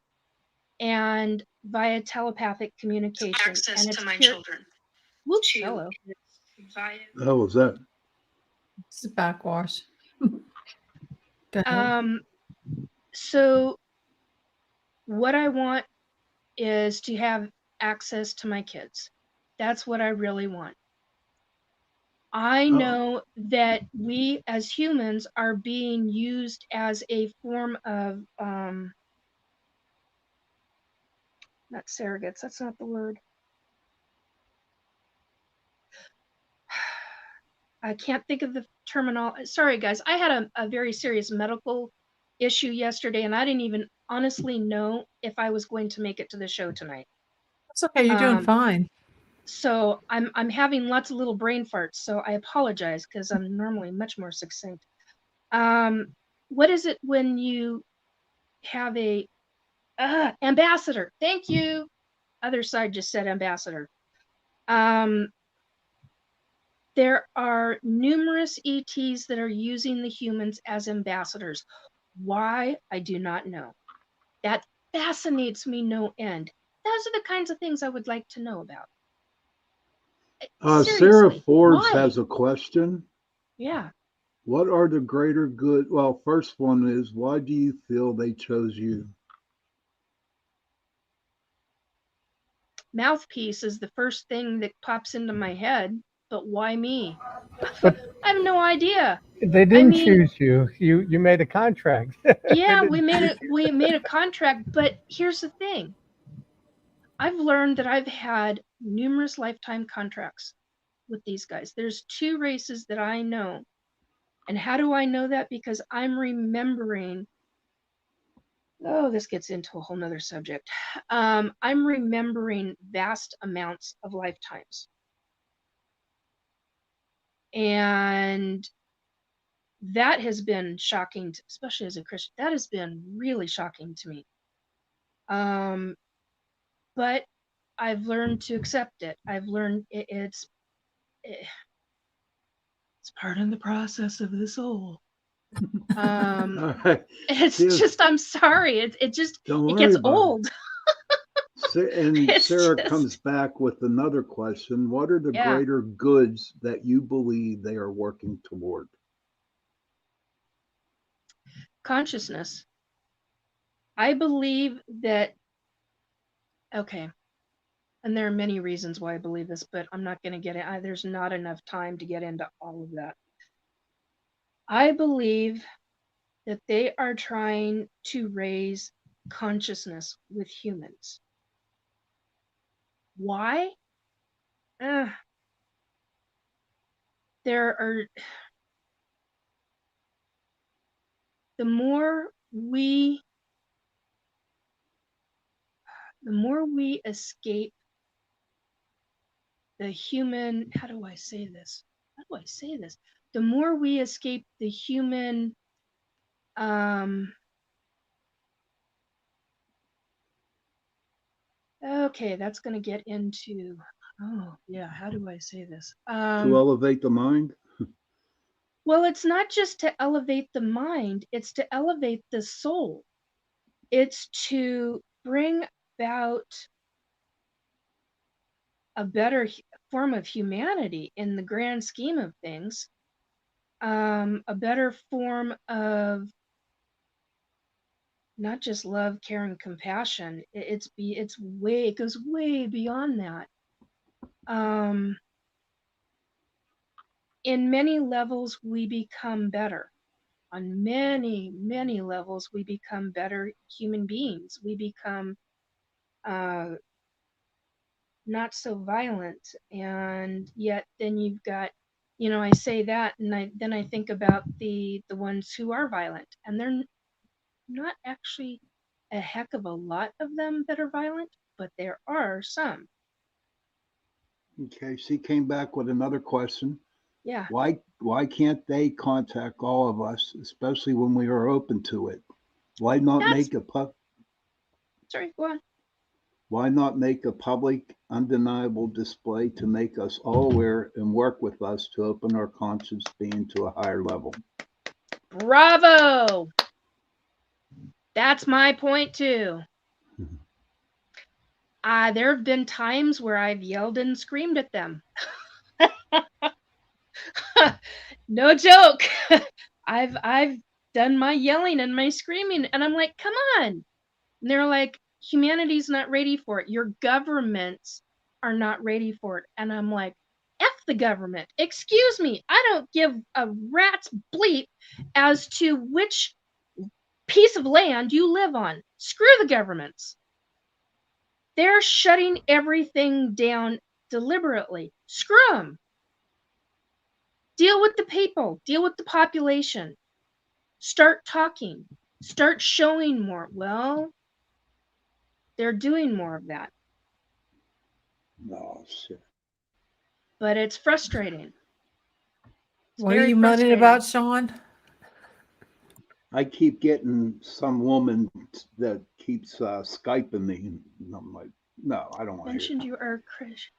and via telepathic communication. Access And to it's my pure. children. Whoops, To hello. via. How was that? It's a backwash. Go ahead. So what I want is to have access to my kids. That's what I really want. I know that we as humans are being used as a form of not surrogates, that's not the word. I can't think of the terminology. Sorry guys, I had a very serious medical issue yesterday and I didn't even honestly know if I was going to make it to the show tonight. It's okay. You're doing fine. So I'm having lots of little brain farts, so I apologize because I'm normally much more succinct. What is it when you have a ambassador? Thank you. Other side just said ambassador. There are numerous ETs that are using the humans as ambassadors. Why? I do not know. That fascinates me no end. Those are the kinds of things I would like to know about. Sarah Seriously, Forbes why? has a question. Yeah. What are the greater good? Well, first one is, why do you feel they chose you? mouthpiece is the first thing that pops into my head, but why me? But I have no idea. they I didn't mean, choose you. You made a contract. yeah, we made a contract, but here's the thing. I've learned that I've had numerous lifetime contracts with these guys. There's 2 races that I know. And how do I know that? Because I'm remembering, oh, this gets into a whole nother subject. I'm remembering vast amounts of lifetimes. And that has been shocking, especially as a Christian. That has been really shocking to me. But I've learned to accept it. I've learned it's part of the process of the soul. All right. It's See, just, I'm sorry. It just, don't it worry gets about old. And It's Sarah just- comes back with another question. What are the Yeah. greater goods that you believe they are working toward? Consciousness. I believe that, okay, and there are many reasons why I believe this, but I'm not going to get it. There's not enough time to get into all of that. I believe that they are trying to raise consciousness with humans. Why? There are, the more we escape the human, how do I say this? The more we escape the human, okay, that's going to get into, oh yeah, how do I say this? To elevate the mind? Well, it's not just to elevate the mind, it's to elevate the soul. It's to bring about a better form of humanity in the grand scheme of things, a better form of not just love, care, and compassion. It goes way beyond that. In many levels, we become better. On many, many levels, we become better human beings. We become not so violent, and yet then you've got, I say that, and then I think about the ones who are violent, and they're not actually a heck of a lot of them that are violent, but there are some. Okay, she came back with another question. Yeah. Why can't they contact all of us, especially when we are open to it? Why not That's- make a Sorry, go on. Why not make a public, undeniable display to make us all aware and work with us to open our conscious being to a higher level? Bravo! That's my point too. There have been times where I've yelled and screamed at them. No joke. I've done my yelling and my screaming, and I'm like, come on. And they're like, humanity's not ready for it. Your governments are not ready for it. And I'm like, F the government. Excuse me. I don't give a rat's bleep as to which piece of land you live on. Screw the governments. They're shutting everything down deliberately. Screw them. Deal with the people. Deal with the population. Start talking. Start showing more. Well, they're doing more of that. No shit. But it's frustrating. What are you moaning about, Sean? I keep getting some woman that keeps Skyping me, and I'm like, no, I don't want to hear Mentioned you are a Christian.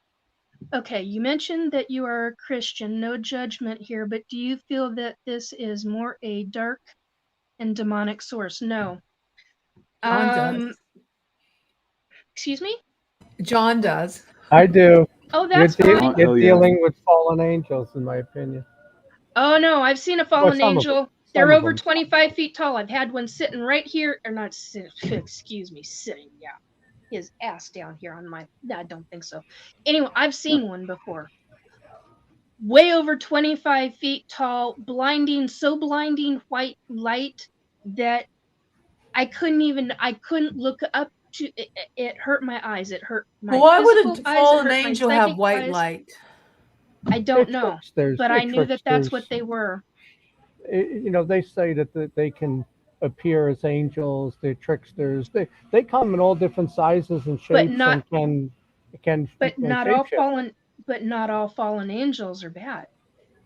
Okay, you mentioned that you are a Christian. No judgment here, but do you feel that this is more a dark and demonic source? No. John does. Excuse me? John does. I do. Oh, that's fine. You're Oh, yeah. dealing with fallen angels, in my opinion. Oh no, I've seen a fallen some of angel. them. They're Some of over them. 25 feet tall. I've had one sitting right here, or not sitting, excuse me, sitting, yeah. his ass down here on my. No, I don't think so. Anyway, I've seen one before. Way over 25 feet tall, so blinding white light that I couldn't look up to it. It hurt my eyes. It hurt my Well, why physical would a eyes. It fallen hurt my angel have psychic white eyes. light? I They're don't know, tricksters. but They're I knew that that's tricksters. what they were. You know, they say that they can appear as angels. They're tricksters. They come in all different sizes and But shapes not and can not all shapeshift. fallen angels are bad.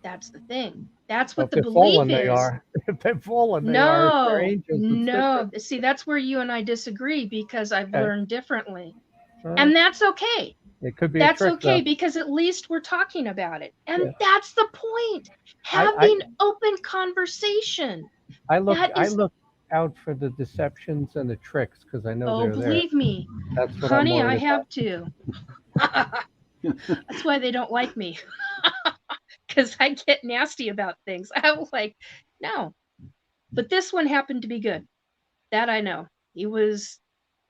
That's the thing. That's Well, what if the they're belief fallen, they is. are. If they're fallen, they are. If they're No, angels, it's no. different. See, that's where you and I disagree because I've Okay. learned differently. All And right. that's okay. It could be a That's trick, okay though. because at least we're talking about it. And Yeah. that's the point. I Having open conversation. I look That is, out for the deceptions and the tricks because I know oh, they're there. believe me, That's what I'm honey, I worried about. have to. That's why they don't like me. Because I get nasty about things. I'm like, no. But this one happened to be good. That I know. He was,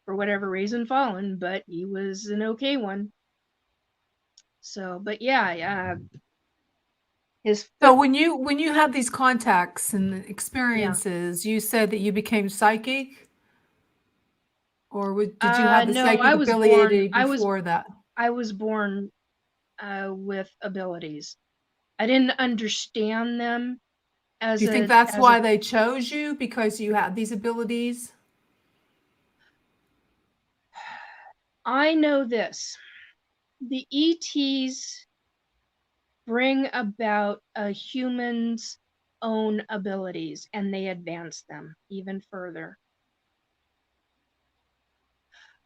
for whatever reason, fallen, but he was an okay one. So, but yeah, his So foot, when you had these contacts and yeah. experiences, you said that you became psychic, or did you have the No, psychic ability before that? I was born with abilities. I didn't understand them as Do you think that's why they chose you, because you had these abilities? I know this. The ETs bring about a human's own abilities and they advance them even further.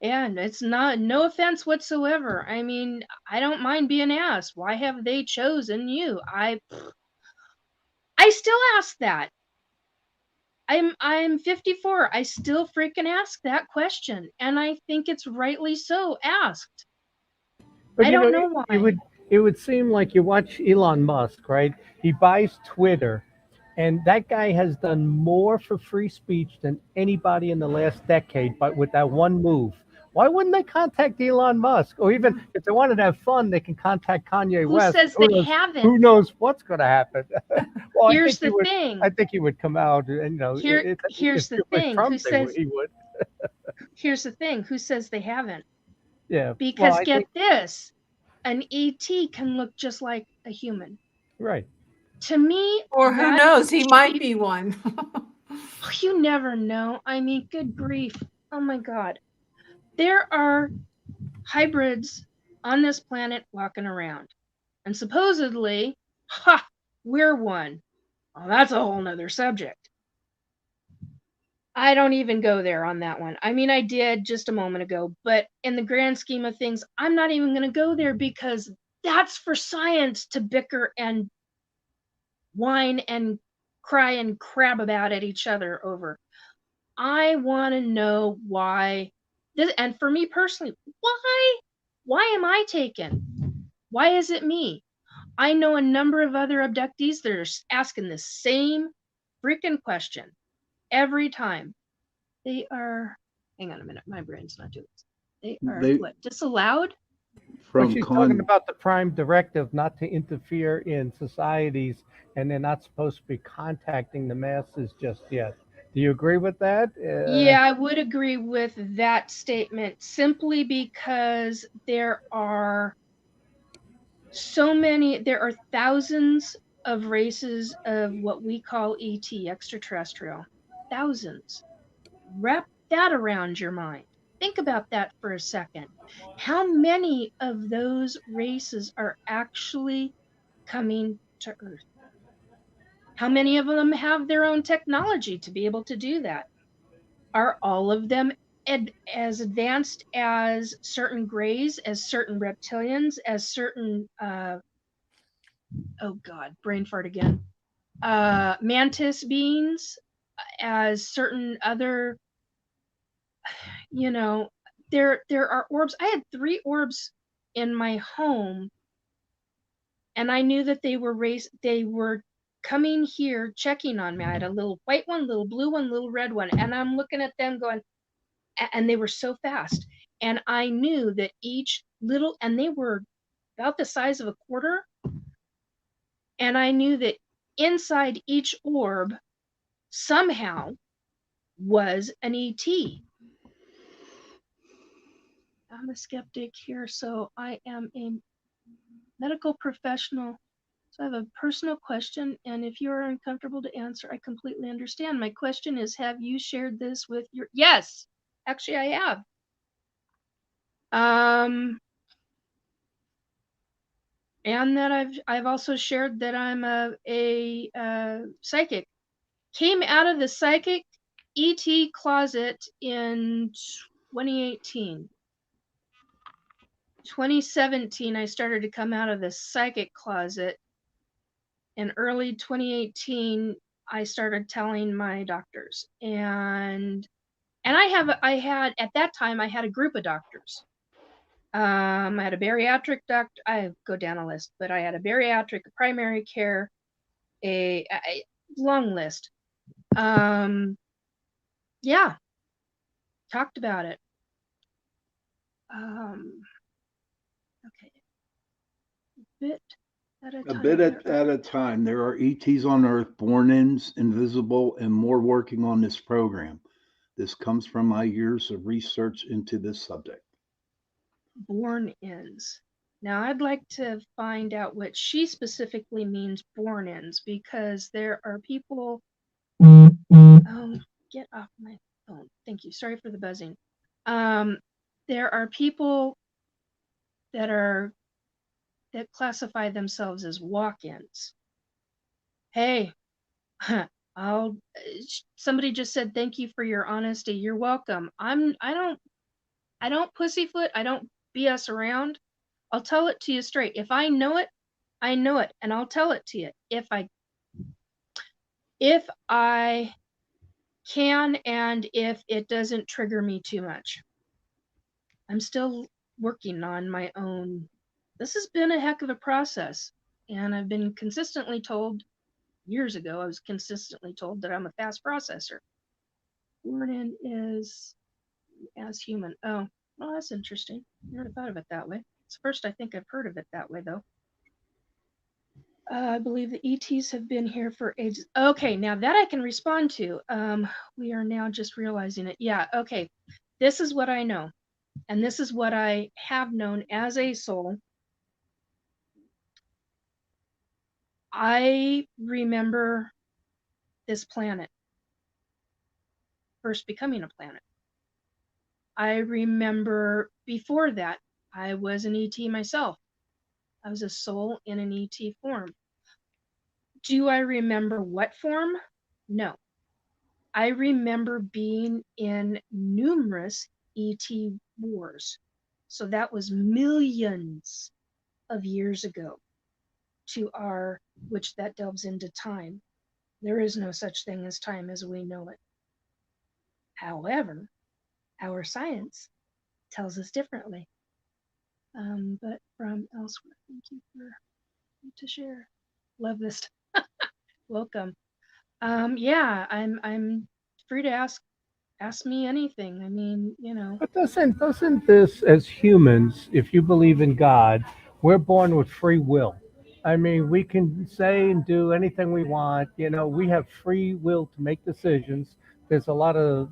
And it's no offense whatsoever. I mean, I don't mind being asked, why have they chosen you? I still ask that. I'm 54. I still freaking ask that question, and I think it's rightly so asked. But I don't know why. it would seem like you watch Elon Musk, right? He buys Twitter, and that guy has done more for free speech than anybody in the last decade, but with that one move. Why wouldn't they contact Elon Musk? Or even if they wanted to have fun, they can contact Kanye Who West. says they haven't? Who knows what's going to happen? Well, Here's the thing. I think he would come out, and you know, Here's the thing. Trump, he would. Here's the thing. Who says they haven't? Yeah. Because well, get this, an ET can look just like a human. Right. To me, or who knows, he might be one. You never know. I mean, good grief. Oh my God. There are hybrids on this planet walking around. And supposedly, we're one. Oh, that's a whole nother subject. I don't even go there on that one. I mean, I did just a moment ago, but in the grand scheme of things, I'm not even going to go there because that's for science to bicker and whine and cry and crab about at each other over. I want to know why this, and for me personally, why am I taken? Why is it me? I know a number of other abductees that are asking the same freaking question every time. They are, hang on a minute, my brain's not doing this. They are what, disallowed? But she's talking about the prime directive not to interfere in societies, and they're not supposed to be contacting the masses just yet. Do you agree with that? Yeah, I would agree with that statement simply because there are thousands of races of what we call ET, extraterrestrial. Thousands. Wrap that around your mind. Think about that for a second. How many of those races are actually coming to Earth? How many of them have their own technology to be able to do that? Are all of them as advanced as certain greys, as certain reptilians, as certain oh God, brain fart again, mantis beings, as certain other, you know, there are orbs. I had 3 orbs in my home, and I knew that they were coming here checking on me. I had a little white one, little blue one, little red one, and I'm looking at them going, and they were so fast. And I knew that each little, and they were about the size of a quarter. And I knew that inside each orb somehow was an ET. I'm a skeptic here, so I am a medical professional. So I have a personal question, and if you are uncomfortable to answer, I completely understand. My question is, have you shared this with your... Yes, actually I have. And that I've also shared that I'm a psychic. Came out of the psychic ET closet in 2018. 2017, I started to come out of the psychic closet. In early 2018, I started telling my doctors, and I had at that time I had a group of doctors. I had a bariatric doctor. I go down a list, but I had a bariatric, a primary care, a long list. Yeah, talked about it. Okay, A bit at a time. There are ETs on Earth, born-ins, invisible, and more working on this program. This comes from my years of research into this subject. Born-ins. Now, I'd like to find out what she specifically means, born-ins, because there are people... Oh, get off my phone. Thank you. Sorry for the buzzing. There are people that classify themselves as walk-ins. Hey, somebody just said thank you for your honesty. You're welcome. I don't pussyfoot. I don't BS around. I'll tell it to you straight. If I know it, I know it, and I'll tell it to you. If I can, and if it doesn't trigger me too much. I'm still working on my own. This has been a heck of a process, and I've been consistently told, years ago, I was consistently told that I'm a fast processor. Born-in is as human. Oh, well, that's interesting. Never thought of it that way. It's the first I think I've heard of it that way, though. I believe the ETs have been here for ages. Okay, now that I can respond to. We are now just realizing it. Yeah, okay. This is what I know. And this is what I have known as a soul. I remember this planet first becoming a planet. I remember before that, I was an ET myself. I was a soul in an ET form. Do I remember what form? No. I remember being in numerous ET wars. So that was millions of years ago which that delves into time. There is no such thing as time as we know it. However, our science tells us differently. But from elsewhere, thank you to share. Love this. Welcome. Yeah, I'm free to ask me anything. I mean, But doesn't this, as humans, if you believe in God, we're born with free will. I mean, we can say and do anything we want. We have free will to make decisions. There's a lot of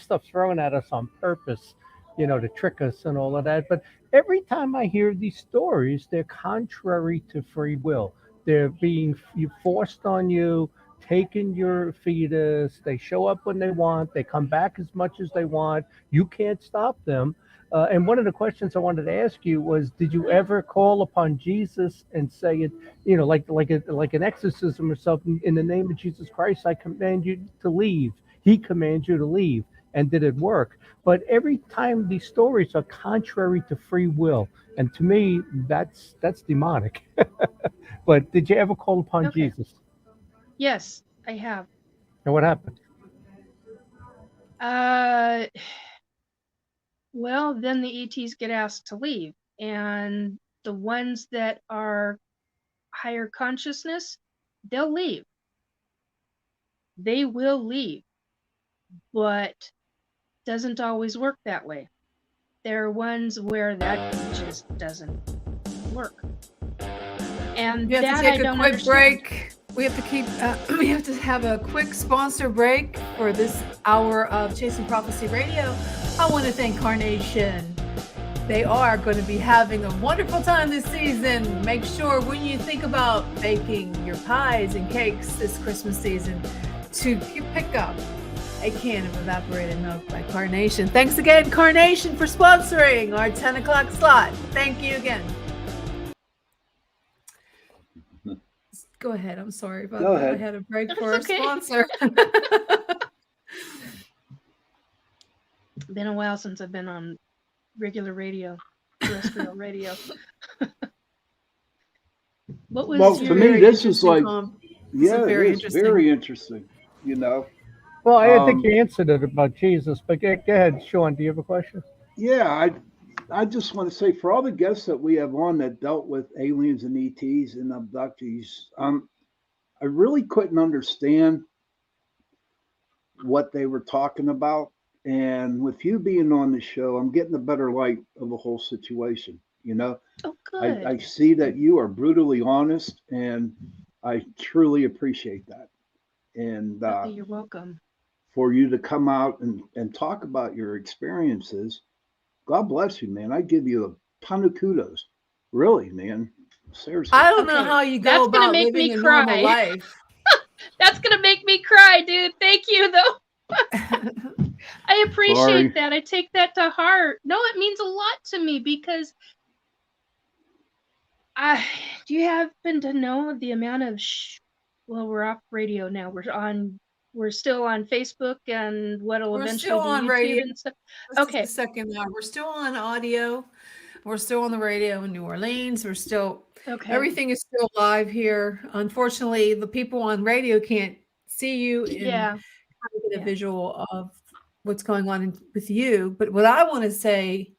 stuff thrown at us on purpose, to trick us and all of that. But every time I hear these stories, they're contrary to free will. They're being forced on you, taking your fetus. They show up when they want. They come back as much as they want. You can't stop them. And one of the questions I wanted to ask you was, did you ever call upon Jesus and say it, like an exorcism or something, in the name of Jesus Christ, I command you to leave. He commands you to leave. And did it work? But every time these stories are contrary to free will, and to me, that's demonic. But did you ever call upon okay. Jesus? Yes, I have. And what happened? Well, then the ETs get asked to leave, and the ones that are higher consciousness, they'll leave. They will leave, but doesn't always work that way. There are ones where that just doesn't work. And We have that to I take a don't quick understand. break. We have to keep. We have to have a quick sponsor break for this hour of Chasing Prophecy Radio. I want to thank Carnation. They are going to be having a wonderful time this season. Make sure when you think about baking your pies and cakes this Christmas season to pick up a can of evaporated milk by Carnation. Thanks again, Carnation, for sponsoring our 10 o'clock slot. Thank you again. Go ahead. I'm sorry about Go that. ahead. I had a break That's for our okay. sponsor. Been a while since I've been on regular radio, terrestrial radio. What was Well, your to me, Very this is interesting like, This yeah, is it very is interesting. very interesting. You know, Well, I think you answered it about Jesus, but go ahead, Sean. Do you have a question? yeah, I just want to say for all the guests that we have on that dealt with aliens and ETs and abductees, I really couldn't understand what they were talking about. And with you being on the show, I'm getting a better light of the whole situation. You know, Oh, good. I see that you are brutally honest, and I truly appreciate that. And Okay, you're welcome. for you to come out and talk about your experiences, God bless you, man. I give you a ton of kudos. Really, man. Seriously. I don't know Okay, how you go that's gonna about make living me a normal cry. life. That's gonna make me cry, dude. Thank you, though. I appreciate Sorry. that. I take that to heart. No, it means a lot to me because do you happen to know the amount of well, we're off radio now. We're still on Facebook and what'll We're eventually still be on YouTube radio. and stuff. This is Okay. the second hour. We're still on audio. We're still on the radio in New Orleans. We're still Okay. everything is still live here. Unfortunately, the people on radio can't see you and Yeah. get a visual of what's going on with you. But what I want to say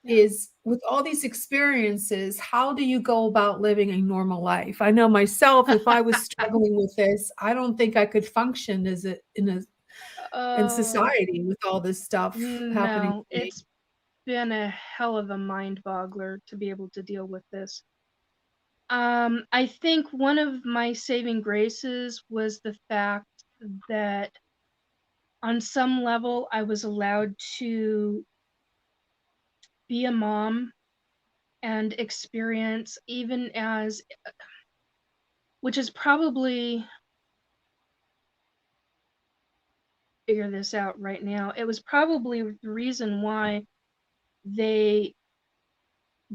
is with all these experiences, how do you go about living a normal life? I know myself, if I was struggling with this, I don't think I could function as in society with all this stuff happening. No, it's been a hell of a mind boggler to be able to deal with this. I think one of my saving graces was the fact that on some level I was allowed to be a mom and experience, even as, which is probably, figure this out right now, it was probably the reason why they,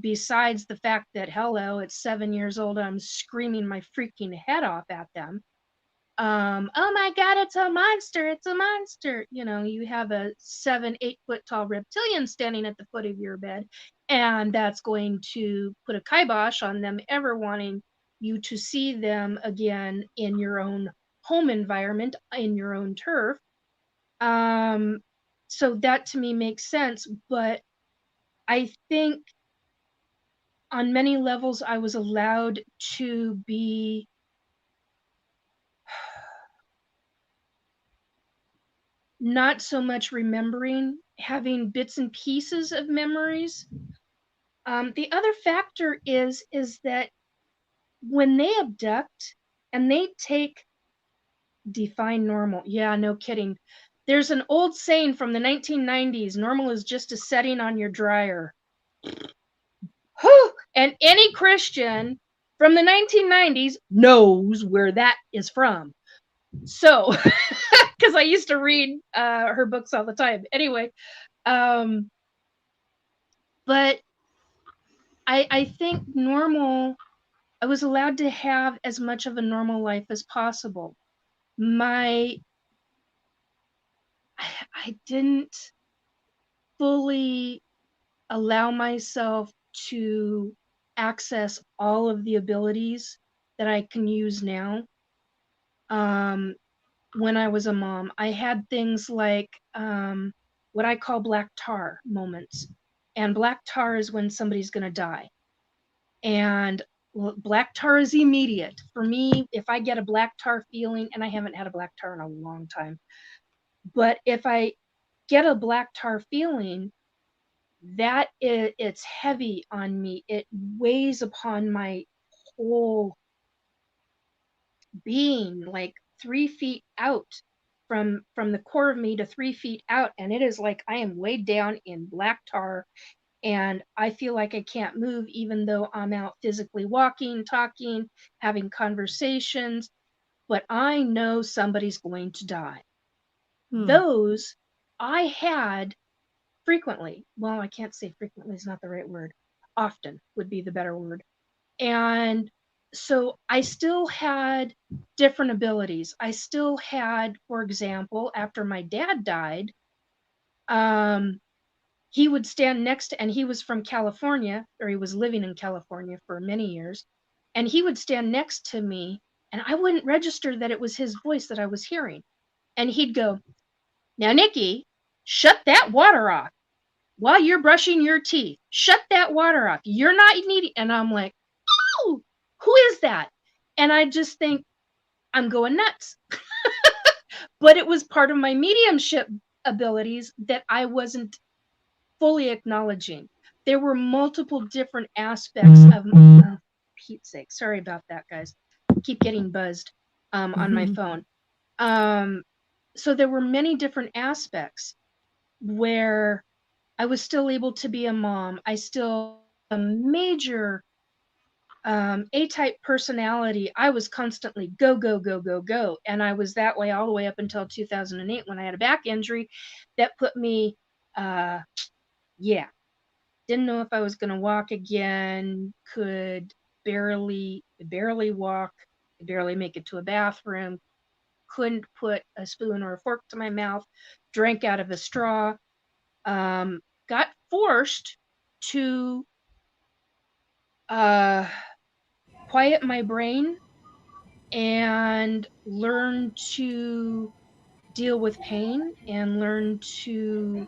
besides the fact that, hello, at 7 years old, I'm screaming my freaking head off at them. Oh my God, it's a monster, it's a monster. You know, you have a 7-8 foot tall reptilian standing at the foot of your bed, and that's going to put a kibosh on them ever wanting you to see them again in your own home environment, in your own turf. So that to me makes sense, but I think on many levels I was allowed to be not so much remembering, having bits and pieces of memories. The other factor is that when they abduct and they take, define normal. Yeah, no kidding. There's an old saying from the 1990s, normal is just a setting on your dryer. Whew! And any Christian from the 1990s knows where that is from. So, because I used to read her books all the time. Anyway, but I think normal, I was allowed to have as much of a normal life as possible. I didn't fully allow myself to access all of the abilities that I can use now. When I was a mom, I had things like what I call black tar moments. And black tar is when somebody's going to die. And black tar is immediate. For me, if I get a black tar feeling, and I haven't had a black tar in a long time, but if I get a black tar feeling, it's heavy on me. It weighs upon my whole being, like 3 feet out from the core of me to 3 feet out, and it is like I am weighed down in black tar, and I feel like I can't move even though I'm out physically walking, talking, having conversations, but I know somebody's going to die. Those I had frequently. Well, I can't say frequently is not the right word. Often would be the better word. And so I still had different abilities. I still had, for example, after my dad died, he would stand next to, and he was from California, or he was living in California for many years, and he would stand next to me, and I wouldn't register that it was his voice that I was hearing. And he'd go, "Now, Nikki, shut that water off while you're brushing your teeth. Shut that water off. You're not needing." And I'm like, "Oh, who is that?" And I just think I'm going nuts. But it was part of my mediumship abilities that I wasn't fully acknowledging. There were multiple different aspects of, oh, Pete's sake, sorry about that, guys. Keep getting buzzed on my phone. So there were many different aspects where I was still able to be a mom. I still a major A-type personality. I was constantly go, go, go, go, go. And I was that way all the way up until 2008 when I had a back injury that put me, didn't know if I was going to walk again, could barely walk, barely make it to a bathroom, couldn't put a spoon or a fork to my mouth, drank out of a straw, got forced to quiet my brain and learn to deal with pain and learn to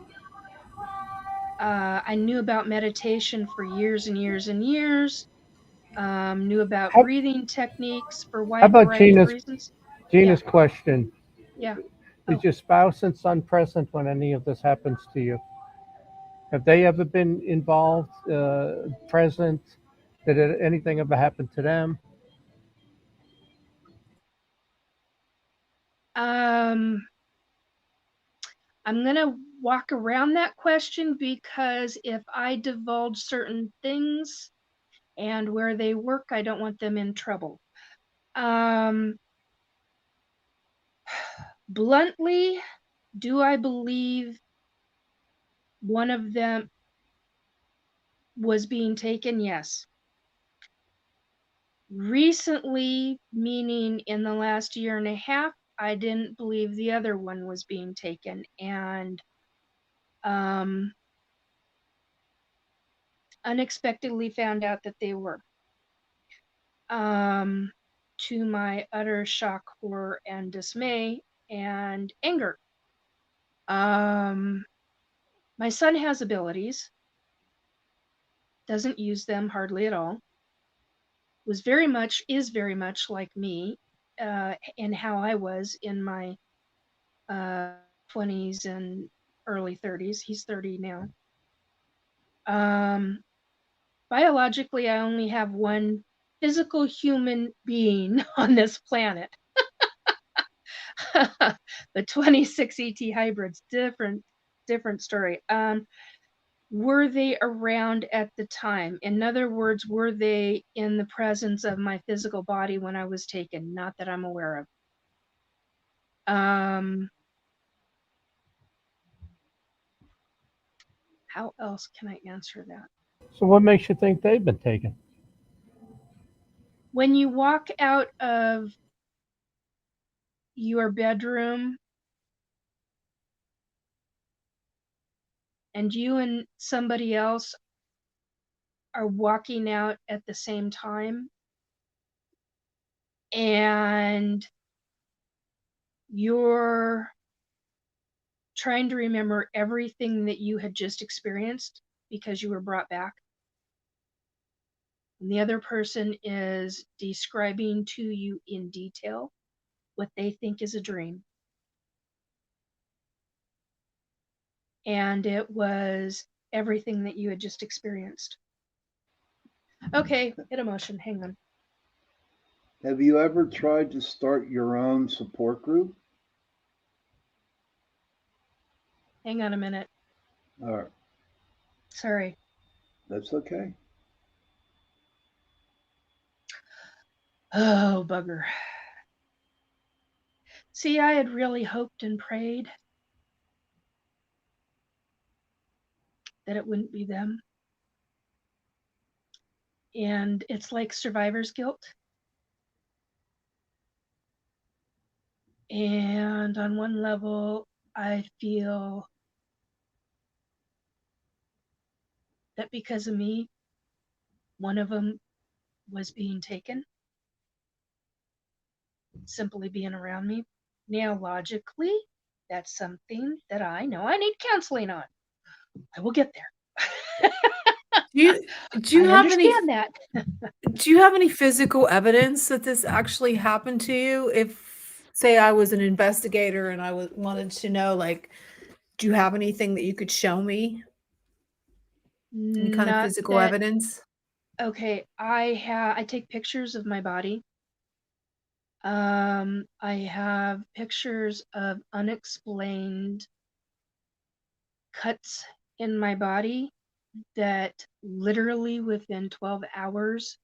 I knew about meditation for years and years and years, knew about How, breathing techniques for a how wide about variety of reasons. Yeah, Question? yeah. Is your spouse and son present when any of this happens to you? Have they ever been involved, present? Did anything ever happen to them? I'm gonna walk around that question because if I divulge certain things and where they work, I don't want them in trouble. Bluntly, do I believe one of them was being taken? Yes. Recently, meaning in the last year and a half, I didn't believe the other one was being taken, and unexpectedly found out that they were. To my utter shock, horror, and dismay and anger. My son has abilities, doesn't use them hardly at all. Is very much like me in how I was in my 20s and early 30s. He's 30 now. Biologically, I only have one physical human being on this planet. The 26 ET hybrids, different story. Were they around at the time? In other words, were they in the presence of my physical body when I was taken? Not that I'm aware of. How else can I answer that? So, what makes you think they've been taken? When you walk out of your bedroom and you and somebody else are walking out at the same time, and you're trying to remember everything that you had just experienced because you were brought back, and the other person is describing to you in detail what they think is a dream. and it was everything that you had just experienced. Okay, hit emotion. Hang on. Have you ever tried to start your own support group? Hang on a minute. All right, Sorry. that's okay. Oh, bugger. See, I had really hoped and prayed that it wouldn't be them. And it's like survivor's guilt. And on one level, I feel that because of me, one of them was being taken, simply being around me. Now, logically, that's something that I know I need counseling on. I will get there. Do you I have any understand that. do you have any physical evidence that this actually happened to you? If, say, I was an investigator and I wanted to know, like, do you have anything that you could show me? Any kind of Not physical that. evidence? Okay, I take pictures of my body. I have pictures of unexplained cuts in my body that literally within 12 hours,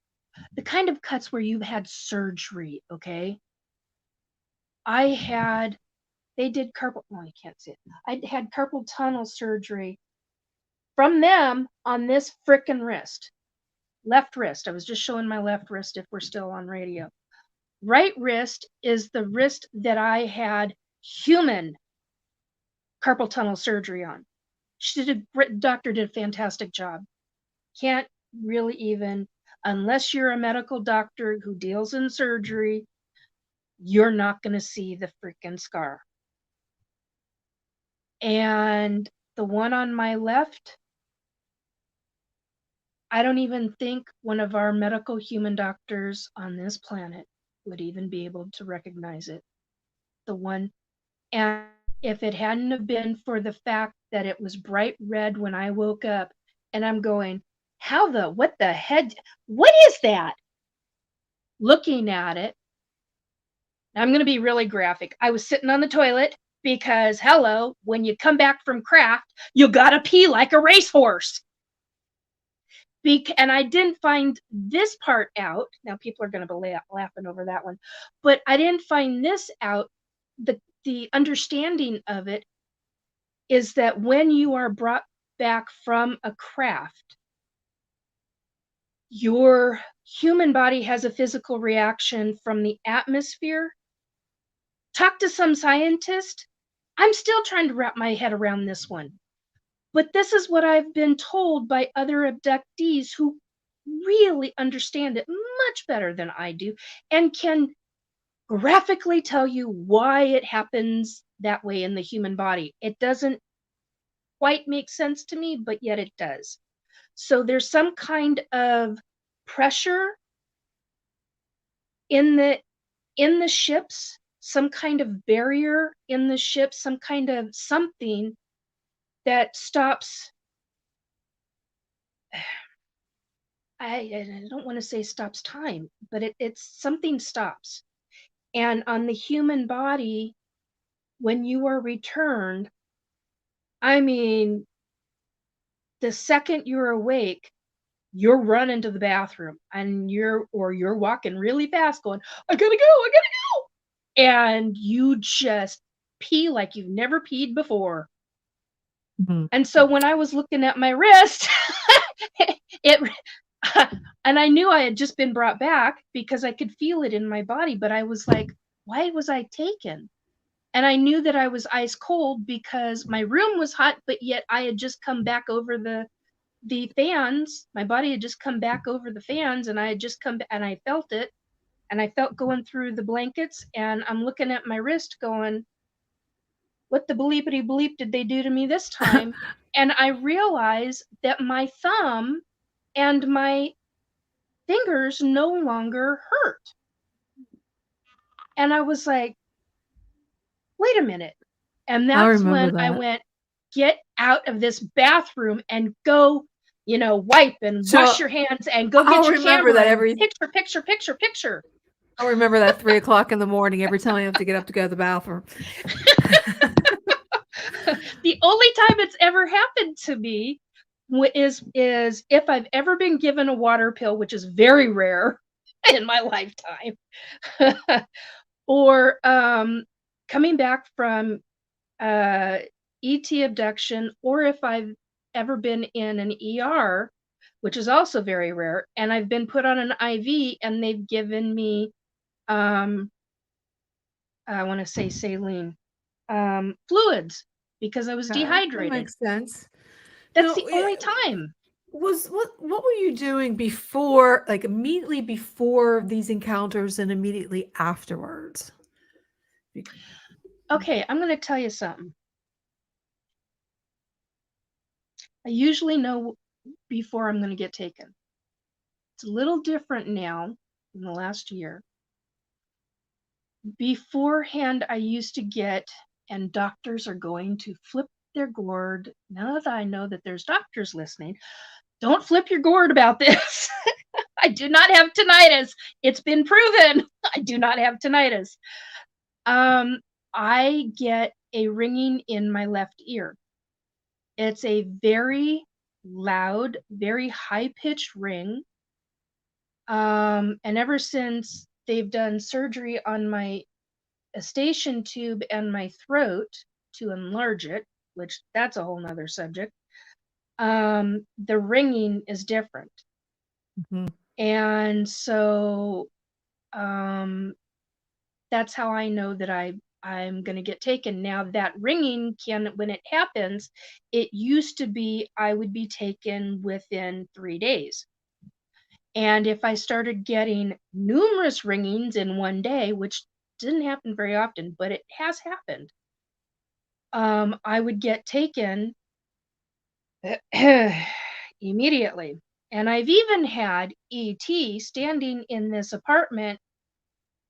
the kind of cuts where you've had surgery, okay? They did carpal, well, I can't see it. I had carpal tunnel surgery from them on this frickin' wrist. Left wrist. I was just showing my left wrist if we're still on radio. Right wrist is the wrist that I had human carpal tunnel surgery on. Doctor did a fantastic job. Can't really even, unless you're a medical doctor who deals in surgery, you're not going to see the freaking scar. And the one on my left, I don't even think one of our medical human doctors on this planet would even be able to recognize it. The one, and if it hadn't have been for the fact that it was bright red when I woke up, and I'm going, what the heck, what is that? Looking at it, I'm going to be really graphic. I was sitting on the toilet because, hello, when you come back from craft, you gotta pee like a racehorse. And I didn't find this part out. Now people are going to be laughing over that one, but I didn't find this out. The understanding of it is that when you are brought back from a craft, your human body has a physical reaction from the atmosphere. Talk to some scientist. I'm still trying to wrap my head around this one. But this is what I've been told by other abductees who really understand it much better than I do and can graphically tell you why it happens that way in the human body. It doesn't quite make sense to me, but yet it does. So there's some kind of pressure in the ships, some kind of barrier in the ship, some kind of something that stops. I don't want to say stops time, but it's something stops. And on the human body, when you are returned, I mean, the second you're awake, you're running to the bathroom and you're walking really fast going, I gotta go. And you just pee like you've never peed before. Mm-hmm. And so when I was looking at my wrist, and I knew I had just been brought back because I could feel it in my body, but I was like, why was I taken? And I knew that I was ice cold because my room was hot, but yet I had just come back over the fans. My body had just come back over the fans, and I had just come and I felt it, and I felt going through the blankets, and I'm looking at my wrist going, what the bleepity bleep did they do to me this time? And I realized that my thumb and my fingers no longer hurt. And I was like, wait a minute. And that's when I went, get out of this bathroom and go, wipe and wash your hands and go get your remember camera that and picture. I'll remember that 3 o'clock in the morning every time I have to get up to go to the bathroom. The only time it's ever happened to me is if I've ever been given a water pill, which is very rare in my lifetime, or coming back from ET abduction, or if I've ever been in an ER, which is also very rare, and I've been put on an IV and they've given me I want to say saline fluids because I was dehydrated. That makes sense. That's the only time. What were you doing before, like immediately before these encounters and immediately afterwards? Okay, I'm going to tell you something. I usually know before I'm going to get taken. It's a little different now in the last year. Beforehand, I used to get, and doctors are going to flip their gourd. Now that I know that there's doctors listening, don't flip your gourd about this. I do not have tinnitus. It's been proven. I do not have tinnitus. I get a ringing in my left ear. It's a very loud, very high-pitched ring. And ever since they've done surgery on my eustachian tube and my throat to enlarge it, which that's a whole nother subject, the ringing is different. Mm-hmm. And so that's how I know that I'm going to get taken. Now that ringing when it happens, it used to be I would be taken within 3 days. And if I started getting numerous ringings in one day, which didn't happen very often, but it has happened, I would get taken immediately. And I've even had ET standing in this apartment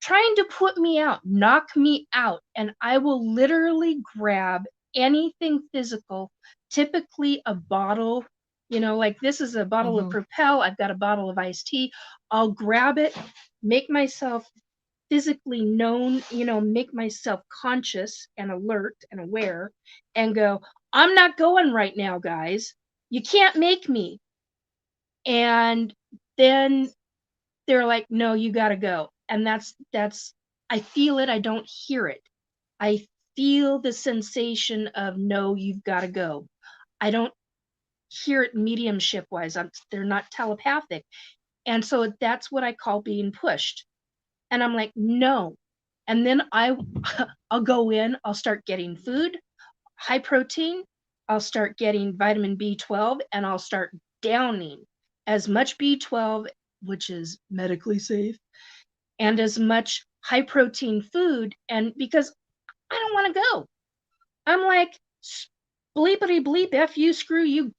trying to put me out, knock me out, and I will literally grab anything physical, typically a bottle, like this is a bottle of Propel, I've got a bottle of iced tea, I'll grab it, make myself physically known, make myself conscious and alert and aware, and go, I'm not going right now, guys. You can't make me. And then they're like, no, you got to go. And that's, I feel it. I don't hear it. I feel the sensation of, no, you've got to go. I don't hear it mediumship wise. They're not telepathic. And so that's what I call being pushed. And I'm like, no. And then I'll go in, I'll start getting food, high protein, I'll start getting vitamin B12, and I'll start downing as much B12, which is medically safe, and as much high protein food. And because I don't want to go, I'm like, bleepity bleep, F you, screw you,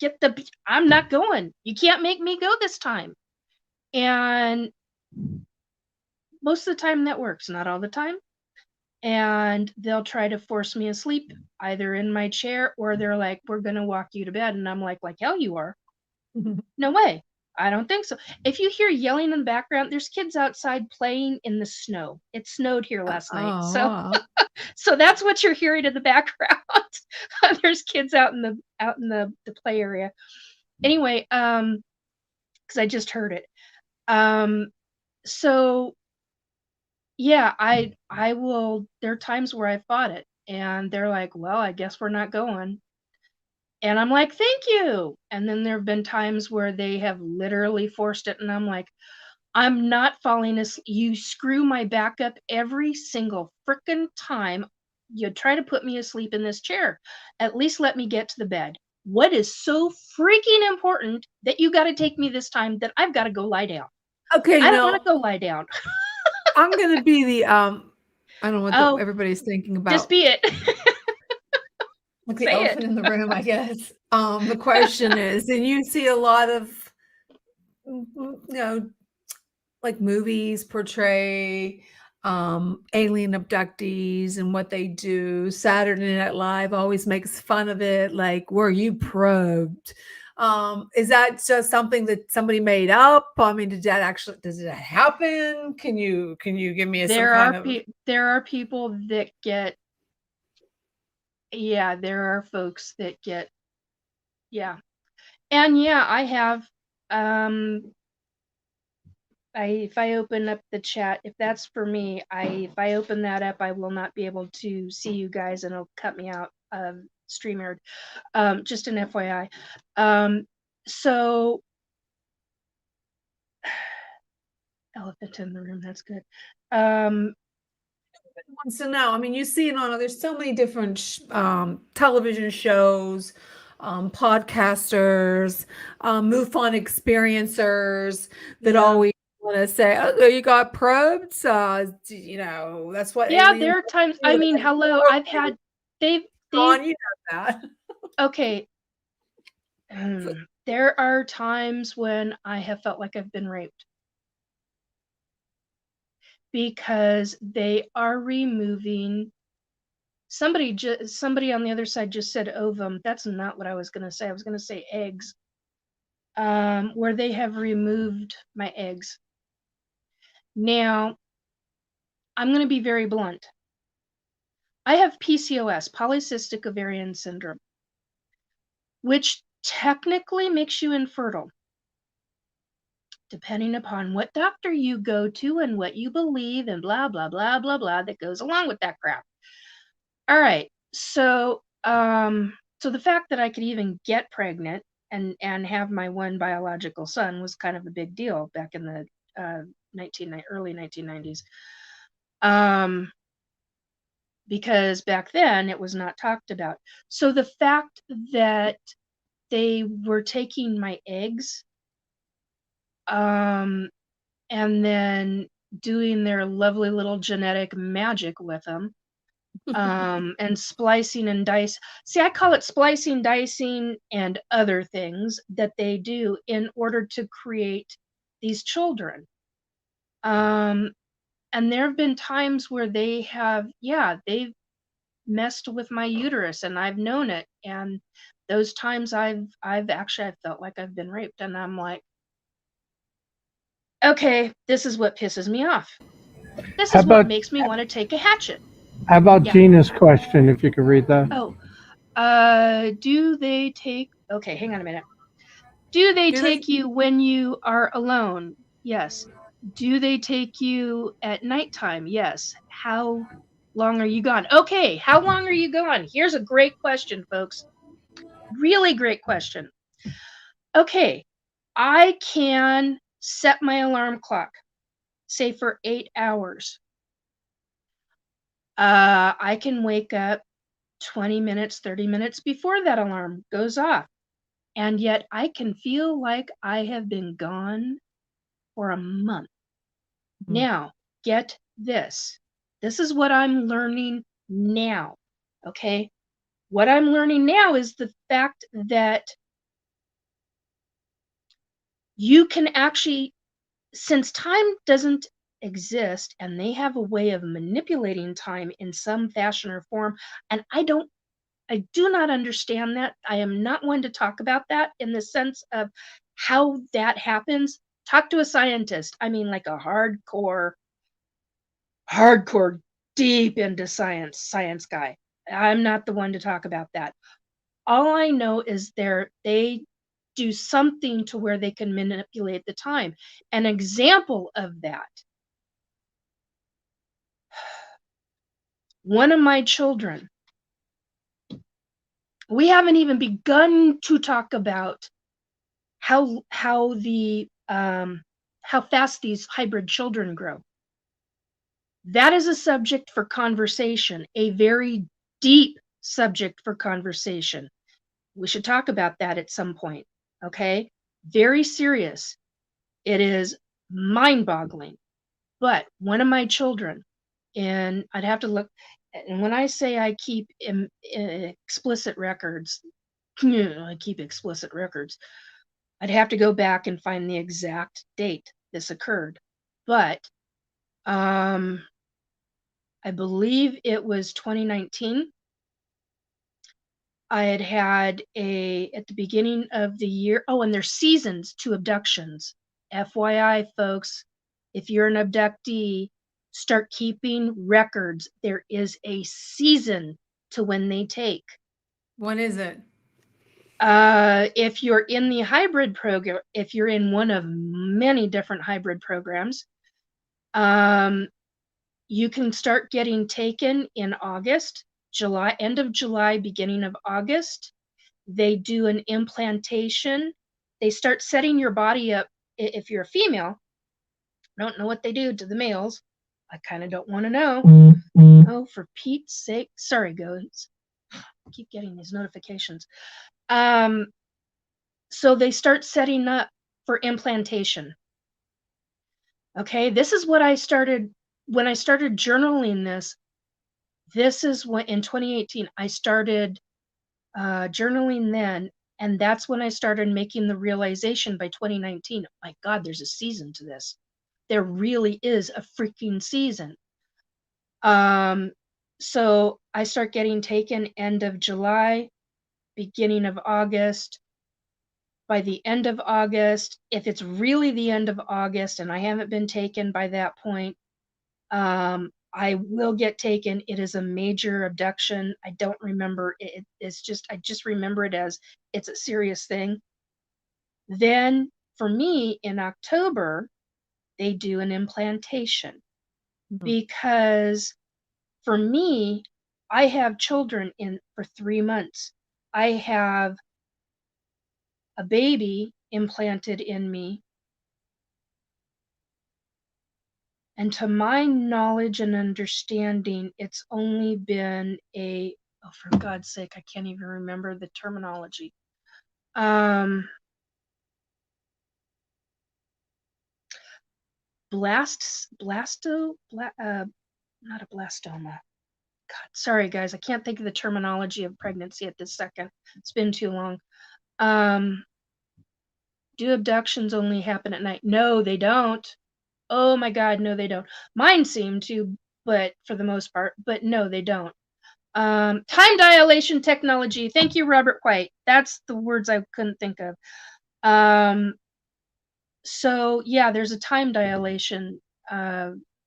I'm not going. You can't make me go this time. And most of the time that works, not all the time. And they'll try to force me asleep either in my chair, or they're like, we're going to walk you to bed. And I'm like hell you are. No way. I don't think so. If you hear yelling in the background, there's kids outside playing in the snow. It snowed here last night. So Wow. so that's what you're hearing in the background. There's kids out in the play area. Anyway, because I just heard it. So yeah, I will, there are times where I fought it and they're like, well, I guess we're not going. And I'm like, thank you. And then there have been times where they have literally forced it. And I'm like, I'm not falling asleep. You screw my back up every single frickin' time you try to put me asleep in this chair. At least let me get to the bed. What is so freaking important that you got to take me this time that I've got to go lie down? Okay, I don't want to go lie down. I'm going to be the, I don't know what everybody's thinking about. Just be it. Like the elephant in the room, I guess. The question is, and you see a lot of, like movies portray alien abductees and what they do. Saturday Night Live always makes fun of it, like, were you probed? Is that just something that somebody made up? I mean, does that happen? Can you give me there are people that get, there are folks that get, and I have, if I open up the chat, if that's for me, if I open that up, I will not be able to see you guys, and it'll cut me out of StreamYard. Just an FYI. So elephant in the room. That's good. Wants to know. I mean, you see it on. There's so many different television shows, podcasters, MUFON experiencers that always want to say, "Oh, you got probes." That's what. There are times. I mean, hello. I've had. They've. You know that. Okay. There are times when I have felt like I've been raped because they are removing. Somebody on the other side just said ovum. That's not what I was going to say. I was going to say eggs. Where they have removed my eggs. Now, I'm going to be very blunt. I have PCOS, polycystic ovarian syndrome, which technically makes you infertile, depending upon what doctor you go to and what you believe and blah, blah, blah, blah, blah that goes along with that crap. All right. So, so the fact that I could even get pregnant and have my one biological son was kind of a big deal back in the early 1990s. Because back then it was not talked about. So the fact that they were taking my eggs, and then doing their lovely little genetic magic with them, and splicing and dice. See, I call it splicing, dicing, and other things that they do in order to create these children. And there have been times where they have, they've messed with my uterus, and I've known it. And those times I've felt like I've been raped, and I'm like, okay, this is what pisses me off. This is what makes me want to take a hatchet. How about Gina's question, if you could read that? Do they take, okay, hang on a minute. Do they take you when you are alone? Yes. Do they take you at nighttime? Yes. How long are you gone? Okay, how long are you gone? Here's a great question, folks. Really great question. Okay, I can set my alarm clock, say for 8 hours. I can wake up 20 minutes, 30 minutes before that alarm goes off. And yet I can feel like I have been gone for a month. Now, get this. This is what I'm learning now. Okay? What I'm learning now is the fact that you can actually, since time doesn't exist and they have a way of manipulating time in some fashion or form, and I do not understand that. I am not one to talk about that in the sense of how that happens. Talk to a scientist. I mean, like a hardcore, deep into science guy. I'm not the one to talk about that. All I know is they do something to where they can manipulate the time. An example of that, one of my children, we haven't even begun to talk about how fast these hybrid children grow. That is a subject for conversation, a very deep subject for conversation. We should talk about that at some point, okay? Very serious. It is mind-boggling. But one of my children, and I'd have to look, and when I say I keep explicit records, I keep explicit records, I'd have to go back and find the exact date this occurred. But I believe it was 2019. I had at the beginning of the year, and there's seasons to abductions. FYI, folks, if you're an abductee, start keeping records. There is a season to when they take. When is it? If you're in the hybrid program, if you're in one of many different hybrid programs, you can start getting taken in August, July, end of July, beginning of August. They do an implantation. They start setting your body up. If you're a female, I don't know what they do to the males. I kind of don't want to know. Oh, for Pete's sake. Sorry, goats. I keep getting these notifications. So they start setting up for implantation. Okay, this is what I started when I started journaling this. This is when in 2018 I started journaling then, and that's when I started making the realization by 2019. My God, there's a season to this. There really is a freaking season. So I start getting taken end of July, beginning of August. By the end of August, if it's really the end of August and I haven't been taken by that point, I will get taken. It is a major abduction. I don't remember it. I just remember it as it's a serious thing. Then for me in October, they do an implantation because for me, I have children for 3 months. I have a baby implanted in me. And to my knowledge and understanding, it's only been oh, for God's sake, I can't even remember the terminology. Not a blastoma. God, sorry guys, I can't think of the terminology of pregnancy at this second. It's been too long. Do abductions only happen at night? No, they don't. Oh my God, no, they don't. Mine seem to, but for the most part, but no, they don't. Time dilation technology. Thank you, Robert White. That's the words I couldn't think of. So yeah, there's a time dilation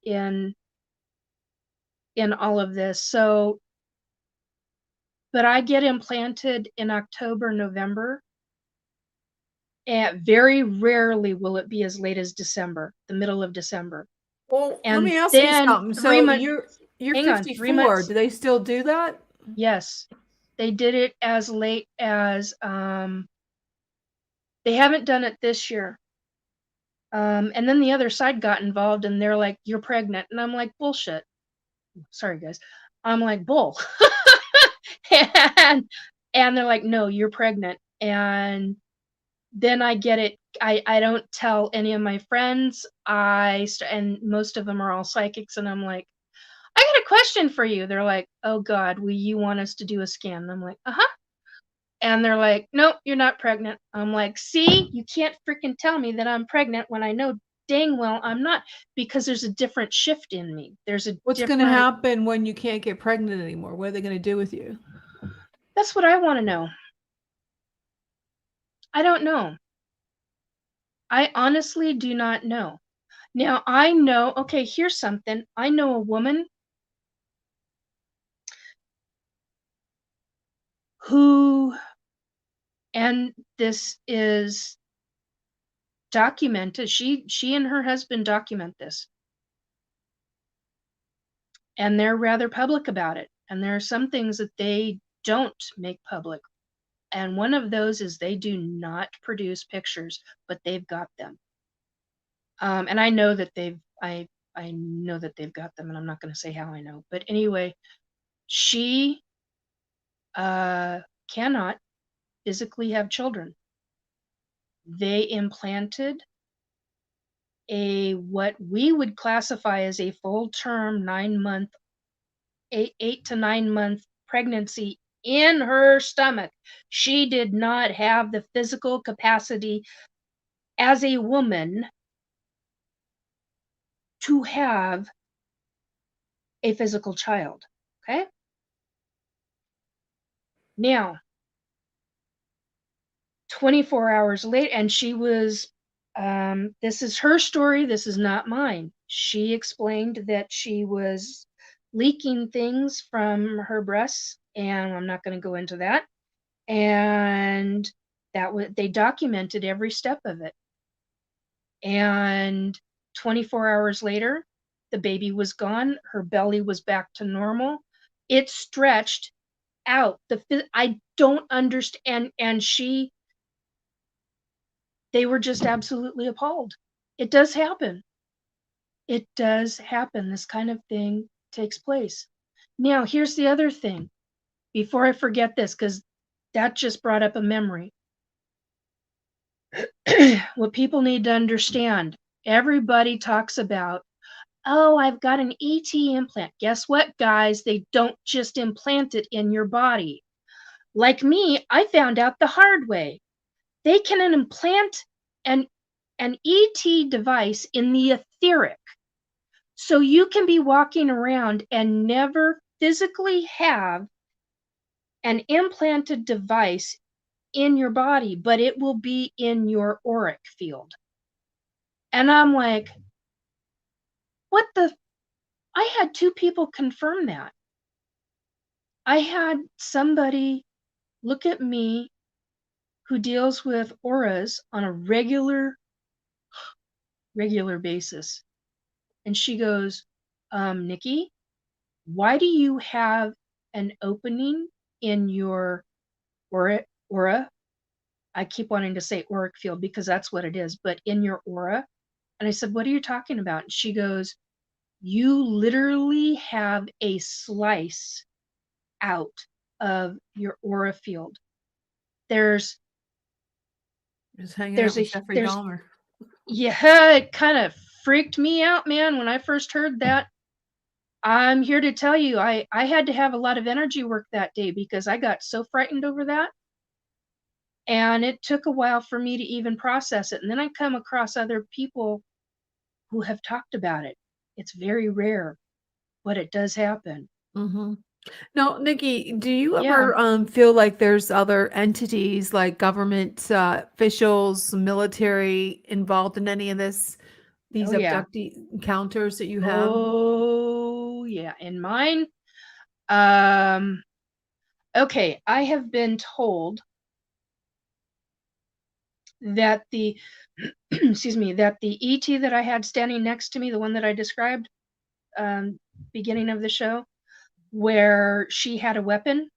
in all of this. So, but I get implanted in October, November. And very rarely will it be as late as December, the middle of December. Well, And let me ask you something. So you're 54. Do they still do that? Yes. They did it as late as they haven't done it this year. And then the other side got involved and they're like, "You're pregnant." And I'm like, "Bullshit." Sorry guys. I'm like, "Bull." and they're like, "No, you're pregnant." And then I get it. I don't tell any of my friends. And most of them are all psychics, and I'm like, "I got a question for you." They're like, "Oh God, will you want us to do a scan?" And I'm like, "Uh-huh." And they're like, "Nope, you're not pregnant." I'm like, "See, you can't freaking tell me that I'm pregnant when I know dang well I'm not, because there's a different shift in me. What's going to happen when you can't get pregnant anymore? What are they going to do with you? That's what I want to know. I don't know. I honestly do not know. Now, I know, okay, here's something. I know a woman who, and this is documented, she and her husband document this. And they're rather public about it. And there are some things that they don't make public. And one of those is they do not produce pictures, but they've got them. And I know that I know that they've got them, and I'm not going to say how I know. But anyway, she cannot physically have children. They implanted what we would classify as a full-term 8 to 9 month pregnancy in her stomach. She did not have the physical capacity as a woman to have a physical child. Okay. Now, 24 hours later, and she was, this is her story, this is not mine. She explained that she was leaking things from her breasts, and I'm not going to go into that. And they documented every step of it. And 24 hours later, the baby was gone. Her belly was back to normal. It stretched out. I don't understand. And they were just absolutely appalled. It does happen. It does happen. This kind of thing takes place. Now, here's the other thing. Before I forget this, because that just brought up a memory. What people need to understand, everybody talks about, oh, I've got an ET implant. Guess what, guys? They don't just implant it in your body. Like me, I found out the hard way. They can implant an ET device in the etheric. So you can be walking around and never physically have an implanted device in your body, but it will be in your auric field. And I'm like, what the? I had 2 people confirm that. I had somebody look at me who deals with auras on a regular basis. And she goes, Nikki, why do you have an opening in your aura? I keep wanting to say auric field because that's what it is, but in your aura. And I said, what are you talking about? And she goes, you literally have a slice out of your aura field. Just hanging out with Jeffrey Dahmer. Yeah, it kind of freaked me out, man, when I first heard that. I'm here to tell you, I had to have a lot of energy work that day because I got so frightened over that. And it took a while for me to even process it. And then I come across other people who have talked about it. It's very rare, but it does happen. Mm-hmm. Now, Nikki, do you ever feel like there's other entities like government officials, military involved in any of this? These abductee encounters that you have? Oh, yeah. In mine, okay, I have been told that the excuse me, that the ET that I had standing next to me, the one that I described beginning of the show, where she had a weapon,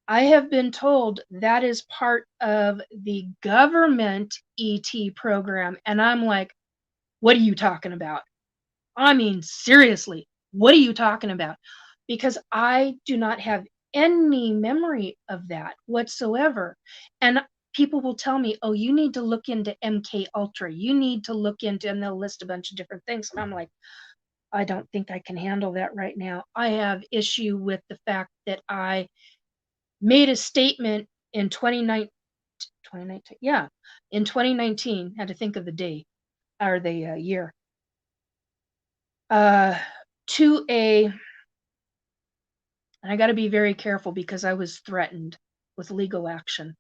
I have been told that is part of the government ET program. And I'm like, what are you talking about? I mean, seriously, what are you talking about? Because I do not have any memory of that whatsoever. And people will tell me, oh, you need to look into MK Ultra. You need to look into, and they'll list a bunch of different things. And I'm like, I don't think I can handle that right now. I have issue with the fact that I made a statement in 2019, in 2019, had to think of the day or the year, to and I got to be very careful because I was threatened with legal action.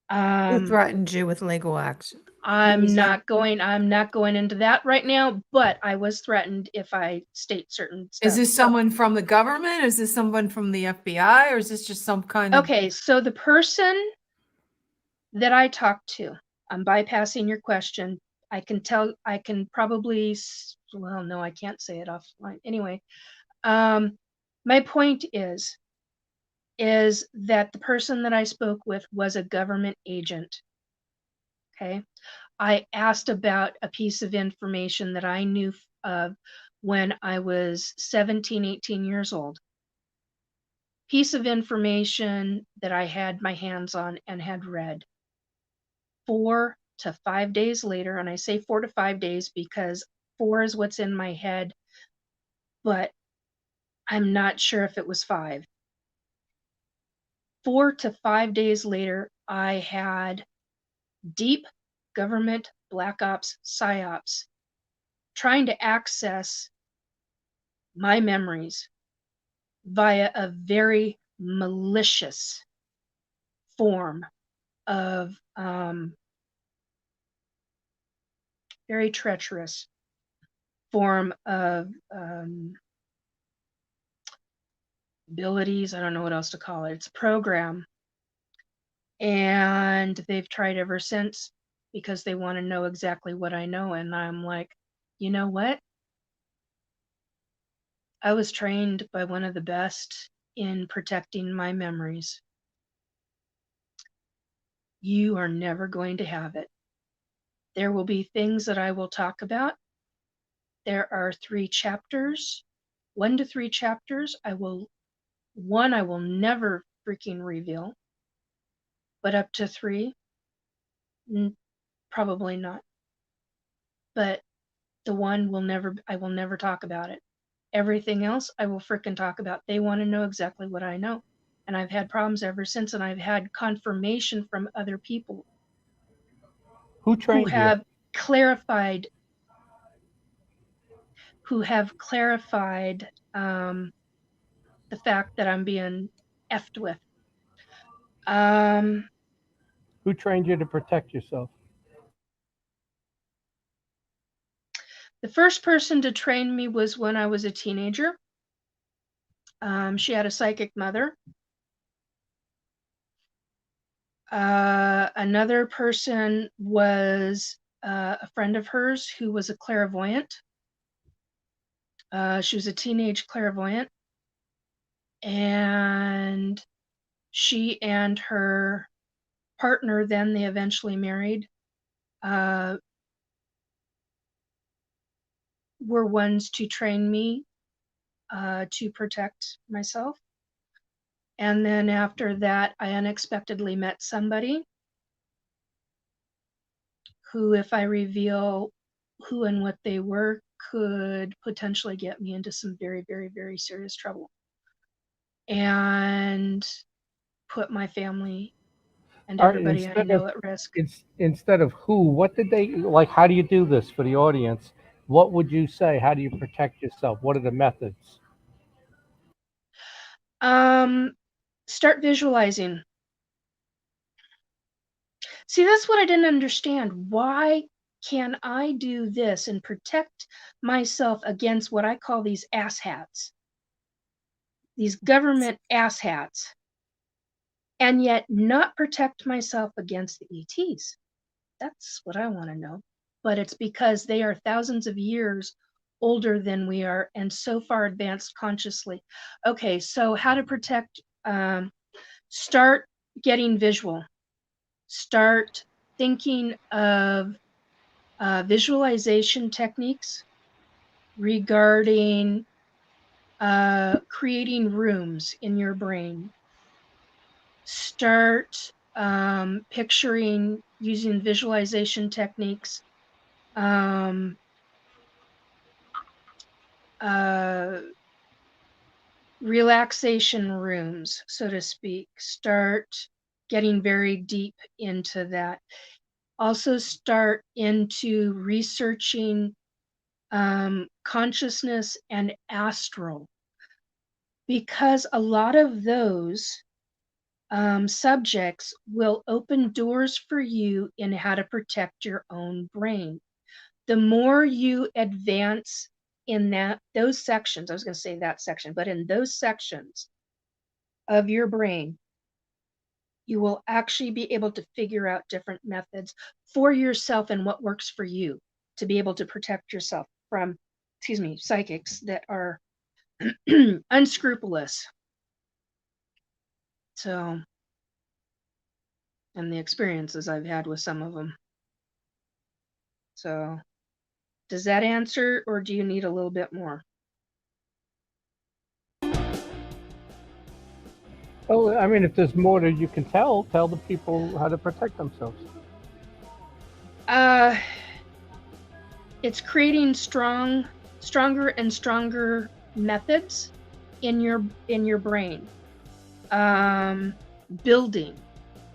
Who threatened you with legal action? I'm not going into that right now, but I was threatened if I state certain stuff. Is this someone from the government? Is this someone from the FBI? Or is this just some kind of... Okay, so the person that I talked to, I'm bypassing your question. I can probably, well, no, I can't say it offline. Anyway, my point is that the person that I spoke with was a government agent. Okay. I asked about a piece of information that I knew of when I was 17, 18 years old. Piece of information that I had my hands on and had read. 4 to 5 days later, and I say 4 to 5 days because 4 is what's in my head, but I'm not sure if it was 5. 4 to 5 days later, I had deep government black ops psyops trying to access my memories via a very malicious form of very treacherous form of abilities. I don't know what else to call it. It's a program. And they've tried ever since because they want to know exactly what I know. And I'm like, you know what? I was trained by one of the best in protecting my memories. You are never going to have it. There will be things that I will talk about. There are 3 chapters, 1 to 3 chapters. I will never freaking reveal, but up to 3, probably not. But the one I will never talk about it. Everything else I will frickin' talk about. They want to know exactly what I know. And I've had problems ever since, and I've had confirmation from other people Who who trained you? have clarified the fact that I'm being effed with. Who trained you to protect yourself? The first person to train me was when I was a teenager. She had a psychic mother. Another person was a friend of hers who was a clairvoyant. She was a teenage clairvoyant. And she and her partner, then they eventually married, were ones to train me to protect myself. And then after that, I unexpectedly met somebody who, if I reveal who and what they were, could potentially get me into some very, very, very serious trouble and put my family and All right, everybody I know at risk. instead of who, what did they like? How do you do this for the audience? What would you say? How do you protect yourself? What are the methods? Start visualizing. See, that's what I didn't understand. Why can I do this and protect myself against what I call these asshats, these government asshats, and yet not protect myself against the ETs? That's what I want to know. But it's because they are thousands of years older than we are and so far advanced consciously. Okay, so how to protect? Start getting visual. Start thinking of visualization techniques regarding creating rooms in your brain. Start picturing using visualization techniques relaxation rooms, so to speak. Start getting very deep into that. Also start into researching consciousness and astral, because a lot of those subjects will open doors for you in how to protect your own brain. The more you advance in those sections, I was going to say that section, but in those sections of your brain, you will actually be able to figure out different methods for yourself and what works for you to be able to protect yourself from, psychics that are unscrupulous. So, and the experiences I've had with some of them. So, does that answer, or do you need a little bit more? Well, I mean, if there's more that you can tell the people how to protect themselves. It's creating stronger and stronger methods in your brain. Building.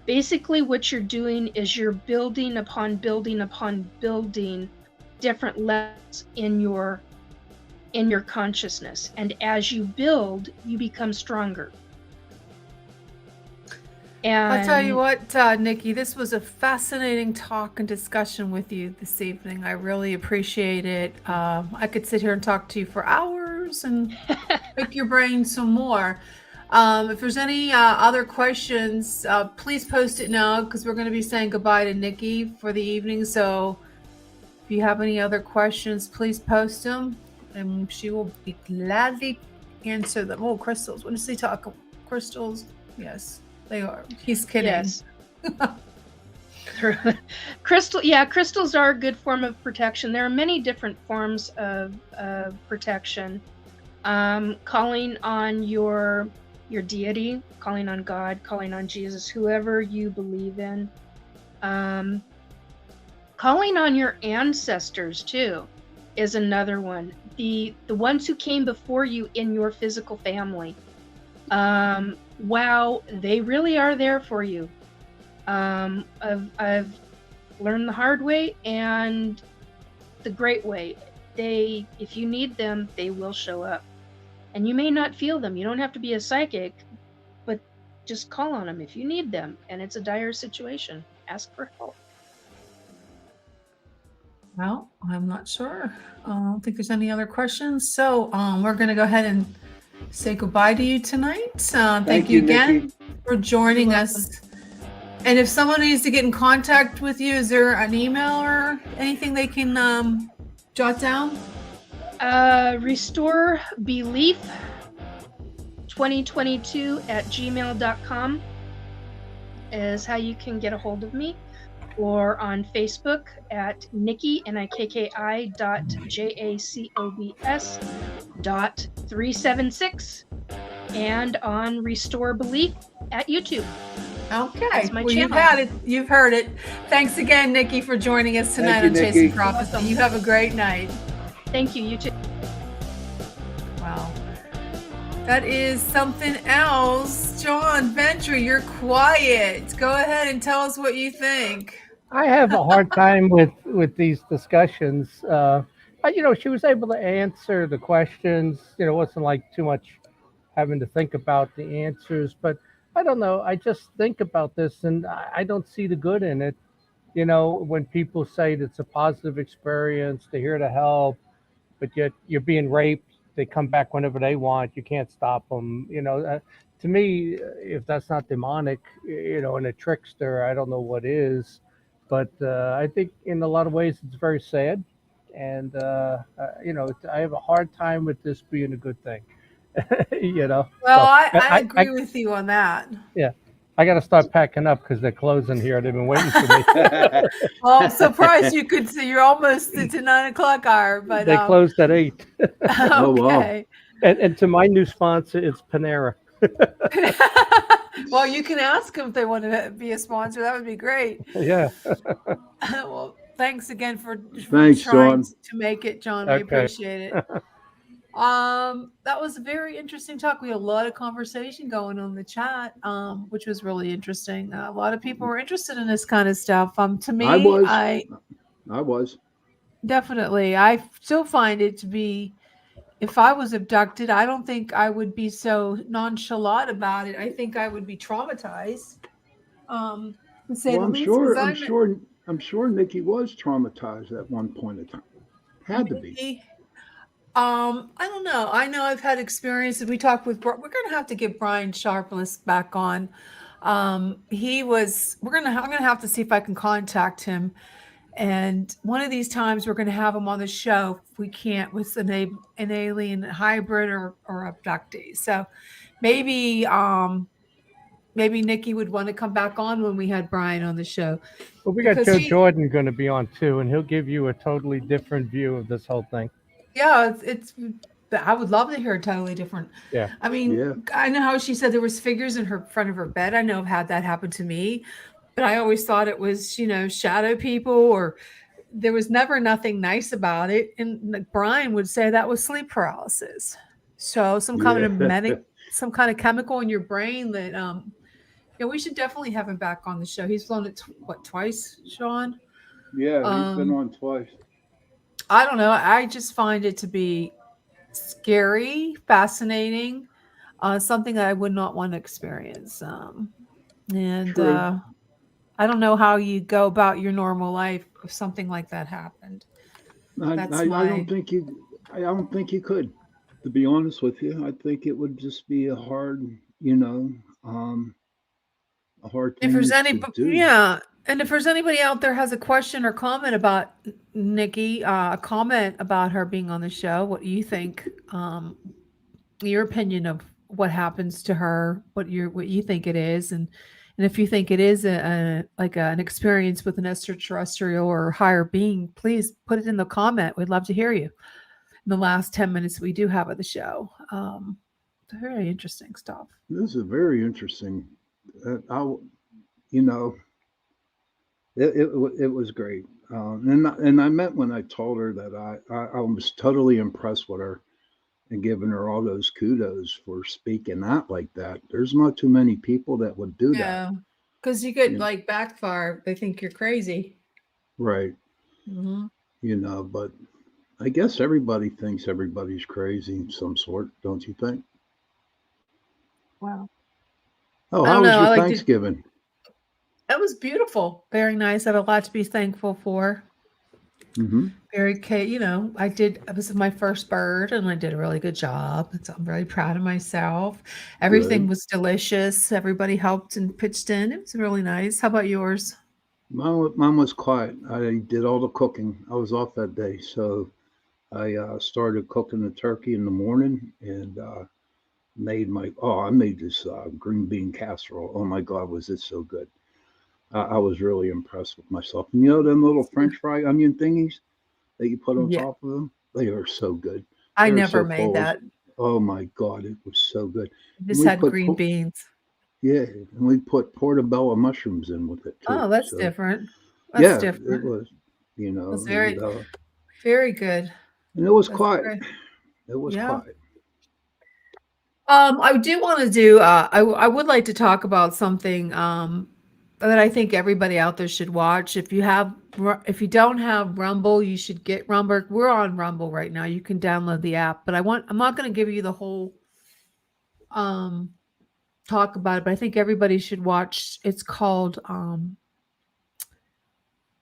Basically, what you're doing is you're building upon building upon building different levels in your in your consciousness. And as you build, you become stronger. And I'll tell you what, Nikki, this was a fascinating talk and discussion with you this evening. I really appreciate it. I could sit here and talk to you for hours and pick your brain some more. If there's any other questions, please post it now, because we're going to be saying goodbye to Nikki for the evening. So if you have any other questions, please post them, and she will be gladly answer them. Oh, crystals. What does he talk? Crystals? Yes, they are. He's kidding. yes. Crystals are a good form of protection. There are many different forms of protection. Calling on your deity, calling on God, calling on Jesus, whoever you believe in. Calling on your ancestors too is another one. The ones who came before you in your physical family. Wow, they really are there for you. I've learned the hard way and the great way. If you need them, they will show up. And you may not feel them. You don't have to be a psychic, but just call on them if you need them. And it's a dire situation. Ask for help. Well, I'm not sure. I don't think there's any other questions. So we're going to go ahead and say goodbye to you tonight. Thank you again Nikki. for joining us. And if someone needs to get in contact with you, is there an email or anything they can jot down? Restore Belief 2022@gmail.com is how you can get a hold of me, or on Facebook at Nikki NIKKI.JACOBS.376, and on Restore Belief at YouTube. Okay. That's my Well, channel. you've had it. You've heard it. Thanks again, Nikki, for joining us tonight Thank you, on Chasing Nikki. Prophecy. You have a great night. Thank you. You too. Wow. That is something else. John Ventry, you're quiet. Go ahead and tell us what you think. I have a hard time with these discussions. She was able to answer the questions. It wasn't like too much having to think about the answers. But I don't know. I just think about this, and I don't see the good in it. When people say it's a positive experience, they're here to help, but yet you're being raped. They come back whenever they want. You can't stop them. To me, if that's not demonic, and a trickster, I don't know what is. But I think in a lot of ways it's very sad, and I have a hard time with this being a good thing. Well, So I agree with you on that. yeah, I got to start packing up because they're closing here. They've been waiting for me. Well, I'm surprised you could see you're almost to 9:00 hour, but They closed at 8. Oh, wow. okay. And to my new sponsor, it's Panera. Well, you can ask them if they want to be a sponsor. That would be great. Yeah. Well, thanks again for Thanks, trying John. to make it, John. We Okay. appreciate it. That was a very interesting talk. We had a lot of conversation going on in the chat, which was really interesting. A lot of people were interested in this kind of stuff. To me, I was. I definitely, I still find it to be, if I was abducted, I don't think I would be so nonchalant about it. I think I would be traumatized. To say Well, the least, 'cause I'm sure Nikki was traumatized at one point in time. Had to be. maybe, I don't know. I know I've had experiences. We talked with. We're going to have to get Brian Sharpless back on. I'm going to have to see if I can contact him. And one of these times we're going to have him on the show. If we can't, with an alien hybrid or abductee. So maybe Nikki would want to come back on when we had Brian on the show. Well, we got Because Joe Jordan going to be on too, and he'll give you a totally different view of this whole thing. Yeah, I would love to hear a totally different. Yeah. I mean, Yeah. I know how she said there was figures in her front of her bed. I know I've had that happen to me, but I always thought it was, shadow people, or there was never nothing nice about it. And like Brian would say that was sleep paralysis. So some kind of chemical in your brain that, we should definitely have him back on the show. He's flown it twice, Sean? Yeah, he's been on twice. I don't know. I just find it to be scary, fascinating, something that I would not want to experience. And True. I don't know how you go about your normal life if something like that happened. That's I my don't think you. I don't think you could. To be honest with you, I think it would just be a hard, um, a hard if thing there's to any do. yeah, and if there's anybody out there has a question or comment about Nikki, a comment about her being on the show, what do you think? Your opinion of what happens to her, what you think it is, and if you think it is an experience with an extraterrestrial or higher being, please put it in the comment. We'd love to hear you in the last 10 minutes we do have of the show. Very interesting stuff. This is very interesting. I, you know, it was great. And I meant when I told her that I was totally impressed with her and giving her all those kudos for speaking out like that. There's not too many people that would do that. Yeah, because you could You like backfire. They think you're crazy. Right. Hmm. But I guess everybody thinks everybody's crazy of some sort, don't you think? Wow. Oh, I how don't was know. I your like to. Thanksgiving? That was beautiful. Very nice. I have a lot to be thankful for. Mm-hmm. I did, it was my first bird and I did a really good job. So I'm really proud of myself. Everything Good. was delicious. Everybody helped and pitched in. It was really nice. How about yours? Mine was quiet. I did all the cooking. I was off that day, so I started cooking the turkey in the morning and I made this green bean casserole. Oh my God, was it so good! I was really impressed with myself. And them little French fry onion thingies that you put on Yeah, top of them, they are so good. I They're never so made full. that. Oh my God, it was so good. I And just we had put green beans. yeah, and we put portobello mushrooms in with it too. Oh, that's So different. That's yeah, it different. was, That's and very good. it was That's quiet. great. It was Yeah. quiet. I do want to do, I would like to talk about something, that I think everybody out there should watch. If you don't have Rumble, you should get Rumble. We're on Rumble right now. You can download the app, but I'm not going to give you the whole, um, talk about it, but I think everybody should watch. It's called,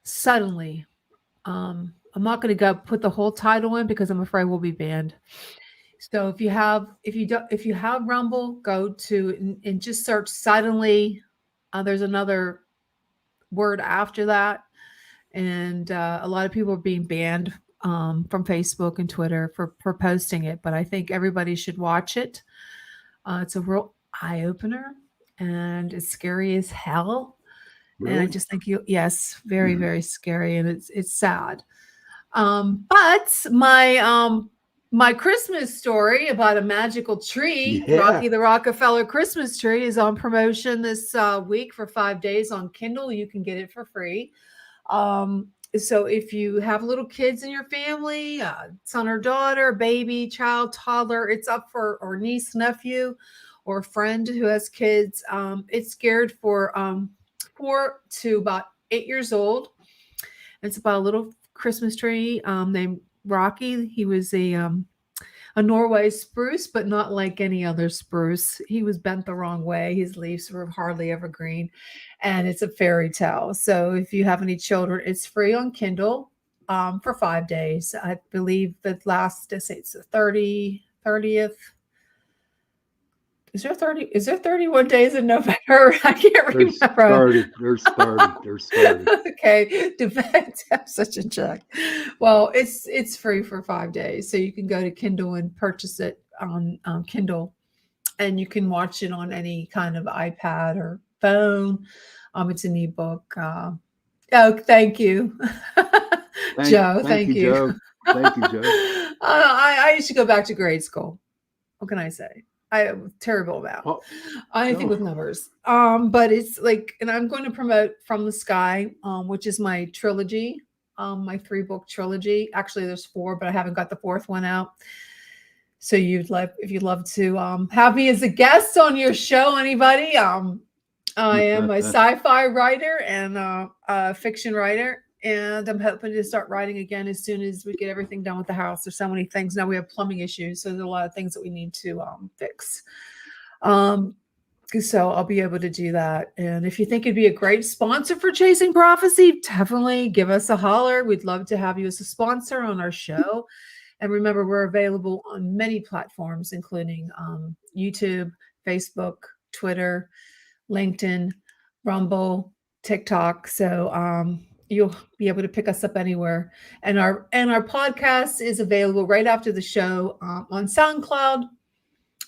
Suddenly. I'm not going to go put the whole title in because I'm afraid we'll be banned. So if you have Rumble, go to and just search suddenly. There's another word after that, and a lot of people are being banned from Facebook and Twitter for posting it. But I think everybody should watch it. It's a real eye opener, and it's scary as hell. And I Really? just think yes, very very scary, and it's sad. But my Christmas story about a magical tree, Yeah. Rocky the Rockefeller Christmas tree, is on promotion this week for 5 days on Kindle. You can get it for free. So if you have little kids in your family, son or daughter, baby, child, toddler, it's up for, or niece, nephew, or friend who has kids. It's geared for 4 to about 8 years old. It's about a little Christmas tree named Rocky. He was a Norway spruce, but not like any other spruce. He was bent the wrong way. His leaves were hardly ever green, and it's a fairy tale. So if you have any children, it's free on Kindle for 5 days. I believe that last, I say it's the 30th. Is there 31 days in November? I can't There's remember. 30. There's 30. There's 30. Okay, depends. I'm such a jerk. Well, it's free for 5 days, so you can go to Kindle and purchase it on Kindle, and you can watch it on any kind of iPad or phone. It's an ebook. Oh, thank you, Joe. Thank Thank you, you. Joe. Thank you, Joe. I used to go back to grade school. What can I say? I am terrible about Oh, anything with oh, numbers. But it's like, and I'm going to promote From the Sky, which is my trilogy, my 3-book trilogy. Actually, there's 4, but I haven't got the 4th one out. So if you'd love to have me as a guest on your show, anybody, I am a sci-fi writer and a fiction writer, and I'm hoping to start writing again as soon as we get everything done with the house. There's so many things now. We have plumbing issues, so there's a lot of things that we need to fix. So I'll be able to do that. And if you think it'd be a great sponsor for Chasing Prophecy, definitely give us a holler. We'd love to have you as a sponsor on our show. And remember, we're available on many platforms, including YouTube, Facebook, Twitter, LinkedIn, Rumble, TikTok. So you'll be able to pick us up anywhere. And our podcast is available right after the show on SoundCloud,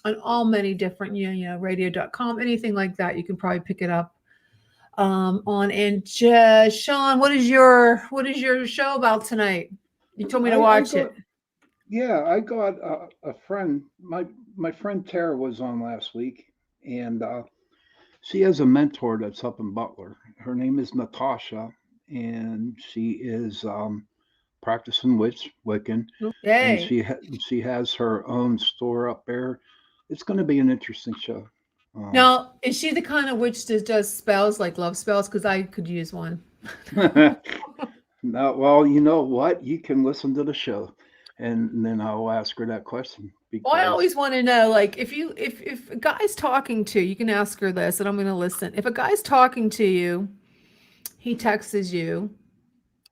on all many different, radio.com, anything like that. You can probably pick it up on. And Sean, what is your show about tonight? You told me to watch it. Yeah, I got a friend. My friend Tara was on last week, and she has a mentor that's up in Butler. Her name is Natasha, and she is practicing Wiccan. Yay. And she has her own store up there. It's going to be an interesting show. Now, is she the kind of witch that does spells, like love spells? Because I could use one. No, well, you know what? You can listen to the show, and then I'll ask her that question. Well, I always want to know, like, if a guy's talking to you, you can ask her this, and I'm going to listen. If a guy's talking to you, he texts you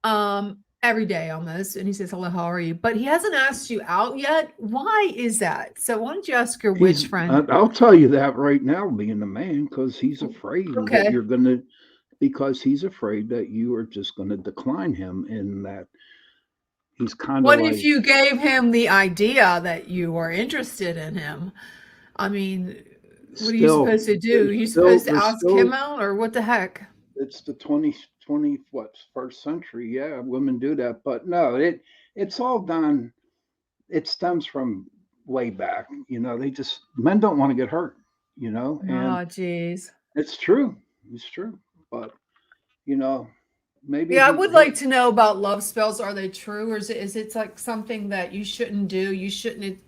every day almost, and he says, hello, how are you? But he hasn't asked you out yet. Why is that? So why don't you ask your witch friend? I'll tell you that right now, being the man, because he's afraid that you're going to, because he's afraid that you are just going to decline him, and that he's kind of What if you gave him the idea that you were interested in him? I mean, what are you supposed to do? Are you supposed to ask him out, or what the heck? It's the 21st century. Yeah, women do that, but no, it's all done. It stems from way back. Men don't want to get hurt. And oh, geez, it's true. It's true. But maybe. Yeah, I would like to know about love spells. Are they true, or is it like something that you shouldn't do? You shouldn't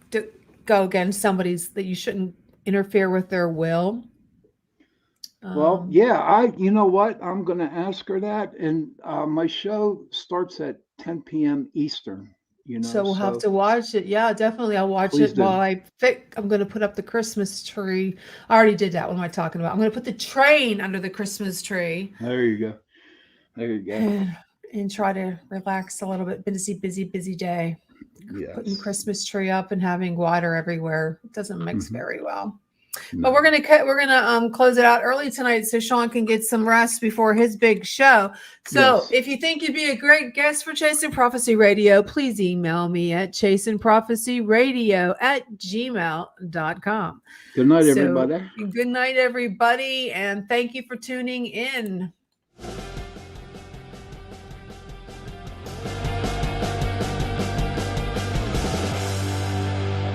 go against somebody's, that you shouldn't interfere with their will. Well, yeah, you know what? I'm going to ask her that. And my show starts at 10 p.m. Eastern, So we'll have to watch it. Yeah, definitely. I'll watch it while I'm going to put up the Christmas tree. I already did that. What am I talking about? I'm going to put the train under the Christmas tree. There you go. There you go. And try to relax a little bit. Busy day. Yes. Putting Christmas tree up and having water everywhere. It doesn't mix very well. No. But we're gonna close it out early tonight so Sean can get some rest before his big show. So if you think you'd be a great guest for Chasing Prophecy Radio, please email me at chasingprophecyradio@gmail.com. Good night, everybody. Good night, everybody, and thank you for tuning in.